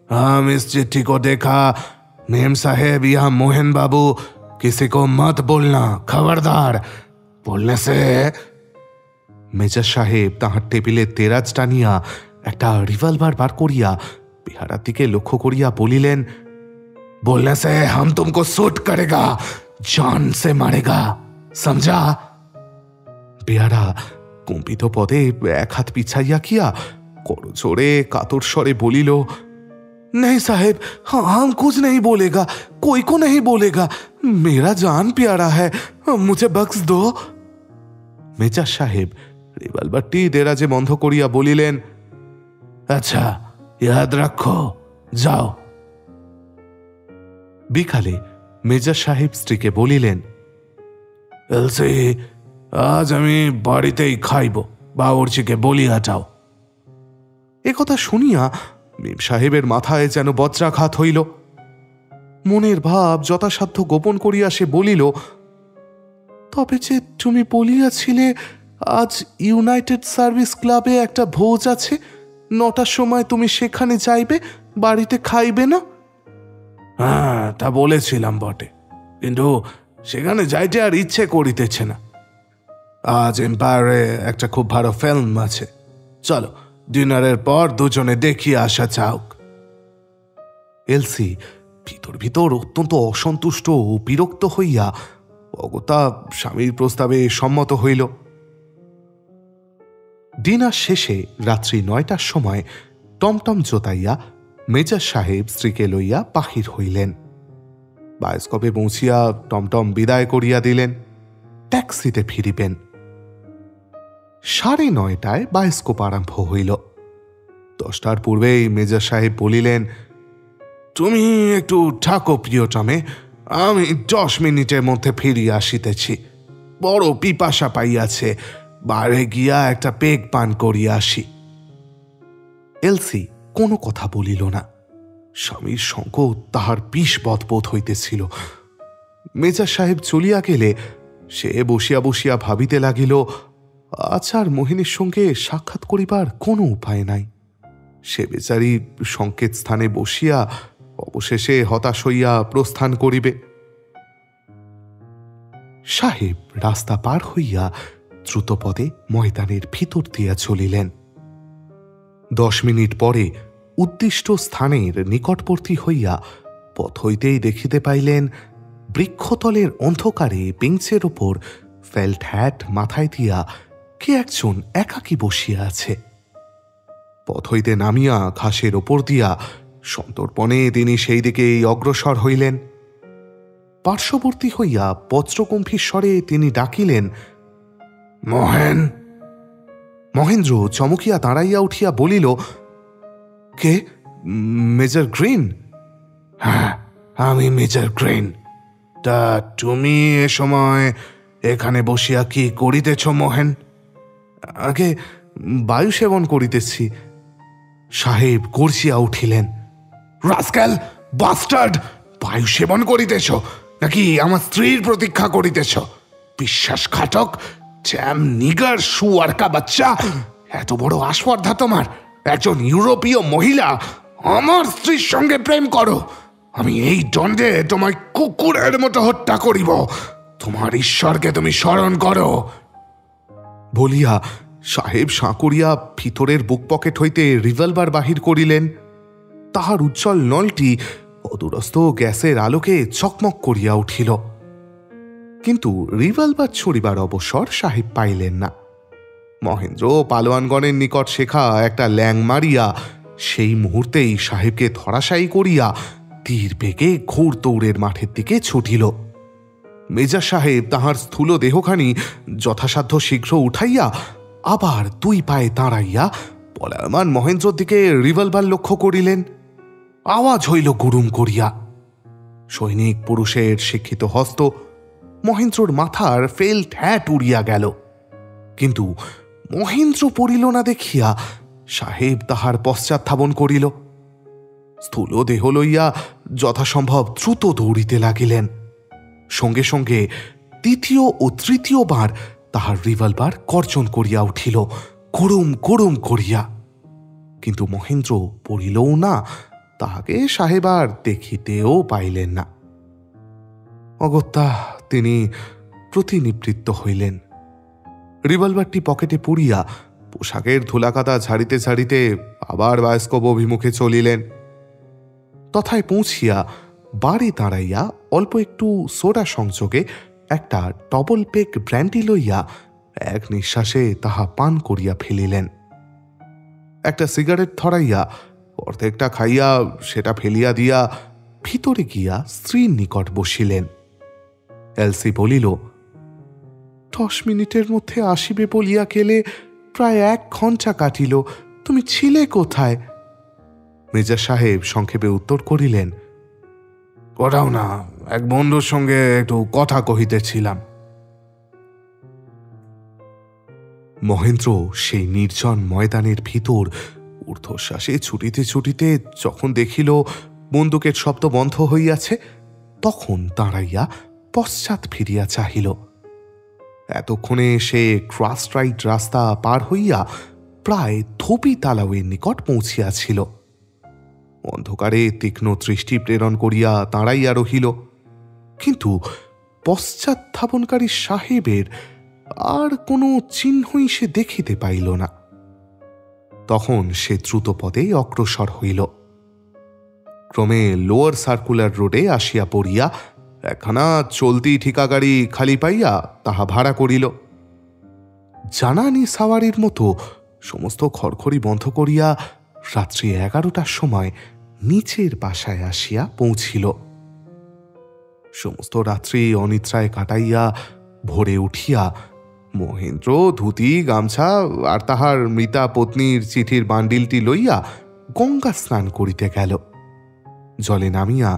Speaker 1: हम इस चिट्ठी को देखा। मेम साहेब, यह मोहन बाबू, किसी को मत बोलना, खबरदार। बोलने से। मेजर साहेब ताहार टेबिले तेराज टानिया একটা রিভলভার বার করিয়া বেহারার দিকে লক্ষ্য করিয়া বলিলেন, बोलने से हम तुमको शूट करेगा, जान से मारेगा, समझा? বেহারা কম্পিত পদে এক হাত পিছাইয়া কিয়া করজোড়ে কাতর স্বরে বলিল, नहीं साहेब, हम कुछ नहीं बोलेगा, कोई को नहीं बोलेगा, मेरा जान प्यारा है, मुझे बख्श दो। মেজর সাহেব রিভলভারটি দেরাজে বন্ধ করিয়া বলিলেন, अच्छा याद रखो, जाओ। বিকালে মেজর সাহেব স্ত্রীকে বলিলেন, এলসি, আজ আমি বাড়িতেই খাইব, বাবুর্চিকে বলিয়া যাও। একথা শুনিয়া মেম সাহেবের মাথায় যেন বজ্রাঘাত হইল। মনের ভাব যথাসাধ্য গোপন করিয়া সে বলিল, তবে যে তুমি বলিয়াছিলে আজ ইউনাইটেড সার্ভিস ক্লাবে একটা ভোজ আছে, 9টার সময় তুমি সেখানে যাইবে, বাড়িতে খাইবে না? হ্যাঁ, তা বলেছিলাম বটে, কিন্তু সেখানে যাইতে আর ইচ্ছে করিতেছে না। আজ এম্পায়ারে একটা খুব ভালো ফিল্ম আছে, চলো ডিনারের পর দুজনে দেখিয়ে আসা যাক। এলসি ভিতর ভিতর অত্যন্ত অসন্তুষ্ট ও বিরক্ত হইয়া অগত্যা স্বামীর প্রস্তাবে সম্মত হইল। ডিনার শেষে রাত্রি 9টার সময় টমটম জোতাইয়া মেজর সাহেব স্ত্রীকে লইয়া বাহির হইলেন। বায়োস্কোপে পৌঁছিয়া টমটম বিদায় করিয়া দিলেন, ট্যাক্সিতে ফিরিবেন। 9:30টায় বায়োস্কোপ আরম্ভ হইল। 10টার পূর্বেই মেজর সাহেব বলিলেন, তুমি একটু থাকো প্রিয়তমে, আমি 10 মিনিটের মধ্যে ফিরিয়া আসিতেছি, বড় পিপাসা পাইয়াছে, বাইরে গিয়া একটা পেগ পান করিয়া আসি। এলসি কোনো কথা বলিল না। স্বামীর সঙ্গ তাহার বিষবৎ বোধ হইতেছিল। মেজর সাহেব চলিয়া গেলে সে বসিয়া বসিয়া ভাবিতে লাগিল, আচার মোহিনীর সঙ্গে সাক্ষাৎ করিবার কোনো উপায় নাই। সে বেচারি সংকেত স্থানে বসিয়া অবশেষে হতাশ হইয়া প্রস্থান করিবে। সাহেব রাস্তা পার হইয়া দ্রুতপদে ময়দানের ভিতর দিয়া চলিলেন। 10 মিনিট পরে উদ্দিষ্ট স্থানের নিকটবর্তী হইয়া পথ হইতেই দেখিতে পাইলেন, বৃক্ষতলের অন্ধকারে বেঞ্চের ওপর ফেল্ট হ্যাট মাথায় দিয়া কে একজন একাকী বসিয়া আছে। পথ হইতে নামিয়া ঘাসের ওপর দিয়া সন্তর্পণে তিনি সেই দিকেই অগ্রসর হইলেন। পার্শ্ববর্তী হইয়া বজ্রগম্ভীর স্বরে তিনি ডাকিলেন, মহেন। মহেন্দ্র চমকিয়া দাঁড়াইয়া উঠিয়া বলিল, কে? Major green? হ্যাঁ, আমি মেজর গ্রিন। তা তুমি এ সময় এখানে বসিয়া কি করিতেছ মহেন? আগে বায়ু সেবন করিতেছি। সাহেব গর্জিয়া উঠিলেন, রাস্কেল, বাস্টার্ড! বায়ু সেবন করিতেছ নাকি আমার স্ত্রীর প্রতীক্ষা করিতেছ? বিশ্বাসঘাতক, জ্যাম নিগার, শুয়ারকা বাচ্চা! এত বড় আস্পর্ধা তোমার! একজন ইউরোপীয় মহিলা আমার স্ত্রীর সঙ্গে প্রেম করো! আমি এই দণ্ডে তোমায় কুকুরের মতো হত্যা করিব। তোমার ঈশ্বরকে তুমি স্মরণ করো। বলিয়া সাহেব সাঁ করিয়া ভিতরের বুক পকেট হইতে রিভলভার বাহির করিলেন। তাহার উজ্জ্বল নলটি অদূরস্থ গ্যাসের আলোকে চকমক করিয়া উঠিল। কিন্তু রিভলভার ছড়িবার অবসর সাহেব পাইলেন না। মহেন্দ্র পালোয়ানগণের নিকট শেখা একটা ল্যাং মারিয়া সেই মুহূর্তেই সাহেবকে ধরাশায়ী করিয়া তীর বেগে ঘোর দৌড়ের মাঠের দিকে ছুটিল। মেজর সাহেব তাহার স্থূল দেহখানি যথাসাধ্য শীঘ্র উঠাইয়া আবার 2 পায়ে দাঁড়াইয়া পলায়মান মহেন্দ্রর দিকে রিভলভার লক্ষ্য করিলেন। আওয়াজ হইল গুরুম করিয়া। সৈনিক পুরুষের শিক্ষিত হস্ত মহেন্দ্রর মাথার ফেল্ট হ্যাট উড়িয়া গেল, কিন্তু মহেন্দ্র পড়িল না দেখিয়া সাহেব তাহার পশ্চাৎ ধাবন করিল। স্থূল দেহ লইয়া যথাসম্ভব দ্রুত দৌড়িতে লাগিলেন। সঙ্গে সঙ্গে দ্বিতীয় ও তৃতীয়বার তাহার রিভলভার গর্জন করিয়া উঠিল, গরুম গরুম করিয়া। কিন্তু মহেন্দ্র পড়িলও না, তাহাকে সাহেব আর দেখিতেও পাইলেন না। অগত্যা তিনি প্রতিনিবৃত্ত হইলেন। রিভলভারটি পকেটে পুড়িয়া পোশাকের ধুলাকাদা ঝাড়িতে ঝাড়িতে আবার বায়স্কোপ অভিমুখে চলিলেন। তথায় পৌঁছিয়া বাড়ি দাঁড়াইয়া অল্প একটু সোডা সংযোগে একটা ডবল পেক ব্র্যান্ডি লইয়া এক নিঃশ্বাসে তাহা পান করিয়া ফেলিলেন। একটা সিগারেট ধরাইয়া অর্ধেকটা খাইয়া সেটা ফেলিয়া দিয়া ভিতরে গিয়া স্ত্রীর নিকট বসিলেন। এলসি বলিল, 10 মিনিটের মধ্যে আসিবে বলিয়া গেলে প্রায় 1 ঘণ্টা কাটিল, তুমি ছিলে কোথায়? মেজর সাহেব সংক্ষেপে উত্তর করিলেন, কোথাও না, এক বন্ধুর সঙ্গে একটু কথা কহিতেছিলাম। মহেন্দ্র সেই নির্জন ময়দানের ভিতর ঊর্ধ্বশ্বাসে ছুটিতে ছুটিতে যখন দেখিল বন্দুকের শব্দ বন্ধ হইয়াছে, তখন দাঁড়াইয়া পশ্চাৎ ফিরিয়া চাহিল। এতক্ষণে সে ক্রসরাইট রাস্তা পার হইয়া প্রায় ধোপি তালাওয়ের নিকট পৌঁছিয়াছিল। অন্ধকারে তীক্ষ্ণ দৃষ্টি প্রেরণ করিয়া দাঁড়াইয়া রহিল, কিন্তু পশ্চাৎধাবনকারী সাহেবের আর কোনো চিহ্নই সে দেখিতে পাইল না। তখন সে দ্রুতপদে অগ্রসর হইল। ক্রমে লোয়ার সার্কুলার রোডে আসিয়া পড়িয়া একখানা চলতি ঠিকা গাড়ি খালি পাইয়া তাহা ভাড়া করিল। জানানি সাওয়ারির মতো সমস্ত খড়খড়ি বন্ধ করিয়া রাত্রি 11টার সময় নিচের বাসায় আসিয়া পৌঁছিল। সমস্ত রাত্রি অনিদ্রায় কাটাইয়া ভোরে উঠিয়া মহেন্দ্র ধুতি গামছা আর তাহার মৃতা পত্নীর চিঠির বান্ডিলটি লইয়া গঙ্গা স্নান করিতে গেল। জলে নামিয়া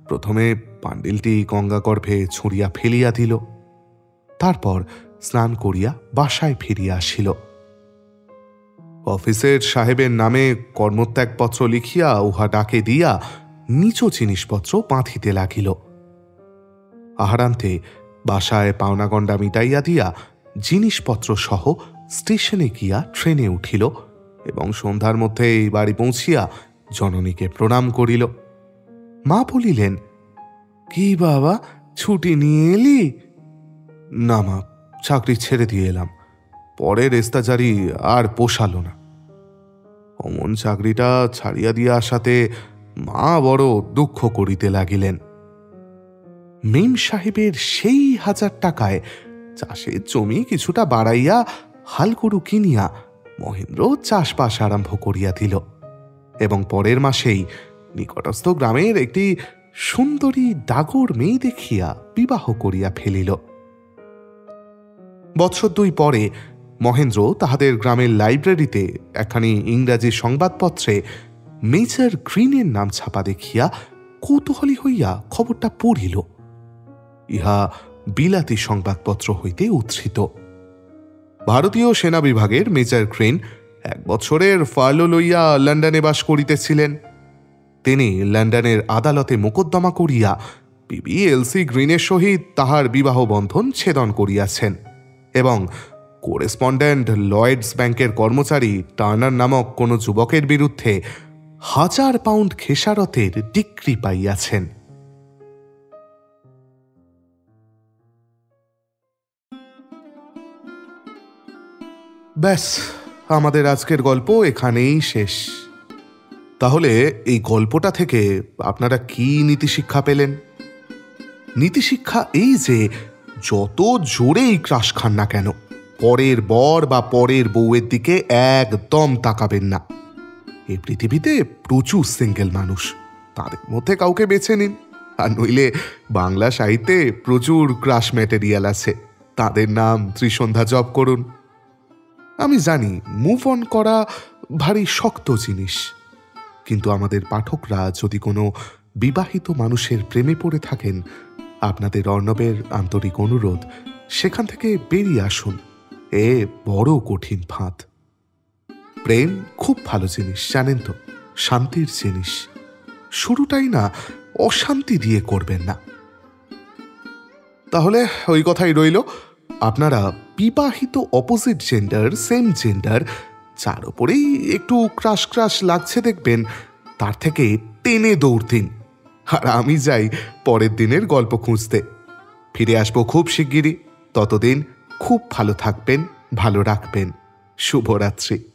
Speaker 1: প্রথমে বান্ডিলটি গঙ্গা গর্ভে ছুঁড়িয়া ফেলিয়া দিল। তারপর স্নান করিয়া বাসায় ফিরিয়া আসিল। অফিসের সাহেবের নামে কর্মত্যাগপত্র লিখিয়া উহা ডাকে দিয়া নিচ জিনিসপত্র বাঁধিতে লাগিল। আহারান্তে বাসায় পাওনাগণ্ডা মিটাইয়া দিয়া জিনিসপত্র সহ স্টেশনে গিয়া ট্রেনে উঠিল এবং সন্ধ্যার মধ্যে এই বাড়ি পৌঁছিয়া জননীকে প্রণাম করিল। মা বলিলেন, কি বাবা, ছুটি নিয়ে এলি? না মা, চাকরি ছেড়ে দিয়ে এলাম, পরের এস্তাজারি আর পোষালো না। অমন চাকরিটা ছাড়িয়া দিয়া আসাতে মা বড় দুঃখ করিতে লাগিলেন। মেম সাহেবের সেই 1000 টাকায় চাষের জমি কিছুটা বাড়াইয়া হালগরু কিনিয়া মহেন্দ্র চাষবাস আরম্ভ করিয়া দিল এবং পরের মাসেই নিকটস্থ গ্রামের একটি সুন্দরী ডাগর মেয়ে দেখিয়া বিবাহ করিয়া ফেলিল। বৎসর 2 পরে মহেন্দ্র তাহাদের গ্রামের লাইব্রেরিতে একখানি ইংরাজি সংবাদপত্রে মেজর গ্রিনের নাম ছাপা দেখিয়া কৌতূহলী হইয়া খবরটা পড়িল। ইহা বিলাতি সংবাদপত্র হইতে উদ্ধৃত। ভারতীয় সেনা বিভাগের মেজর গ্রিন 1 বছরের ফার্লো লইয়া লন্ডনে বাস করিতেছিলেন। তিনি লন্ডনের আদালতে মোকদ্দমা করিয়া বিবি এলসি গ্রিনের সহিত তাহার বিবাহ বন্ধন ছেদন করিয়াছেন এবং করেসপন্ডেন্ট লয়েডস ব্যাংকের কর্মচারী টার্নার নামক কোন যুবকের বিরুদ্ধে 1000 পাউন্ড খেসারতের ডিক্রি পাইয়াছেন। ব্যাস, আমাদের আজকের গল্প এখানেই শেষ। তাহলে এই গল্পটা থেকে আপনারা কি নীতিশিক্ষা পেলেন? নীতিশিক্ষা এই যে যত জোরেই ক্রাশ খান না কেন, পরের বর বা পরের বউয়ের দিকে একদম তাকাবেন না। এই পৃথিবীতে প্রচুর সিঙ্গেল মানুষ, তাদের মধ্যে কাউকে বেছে নিন। আর নইলে বাংলা সাহিত্যে প্রচুর ক্রাশ ম্যাটেরিয়াল আছে, তাদের নাম ত্রিসন্ধ্যা জপ করুন। আমি জানি মুভ অন করা ভারী শক্ত জিনিস, কিন্তু আমাদের পাঠকরা যদি কোনো বিবাহিত মানুষের প্রেমে পড়ে থাকেন, আপনাদের অর্ণবের আন্তরিক অনুরোধ সেখান থেকে বেরিয়ে আসুন। এ বড় কঠিন ফাঁদ। প্রেম খুব ভালো জিনিস, জানেন তো, শান্তির জিনিস। শুরুটাই না অশান্তি দিয়ে করবেন না। তাহলে ওই কথাই রইল, আপনারা বিবাহিত অপোজিট জেন্ডার, সেম জেন্ডার যার ওপরেই একটু ক্রাশ ক্রাশ লাগছে দেখবেন, তার থেকে টেনে দৌড় দিন। আর আমি যাই পরের দিনের গল্প খুঁজতে। ফিরে আসবো খুব শিগগিরই। ততদিন খুব ভালো থাকবেন, ভালো রাখবেন। শুভরাত্রি।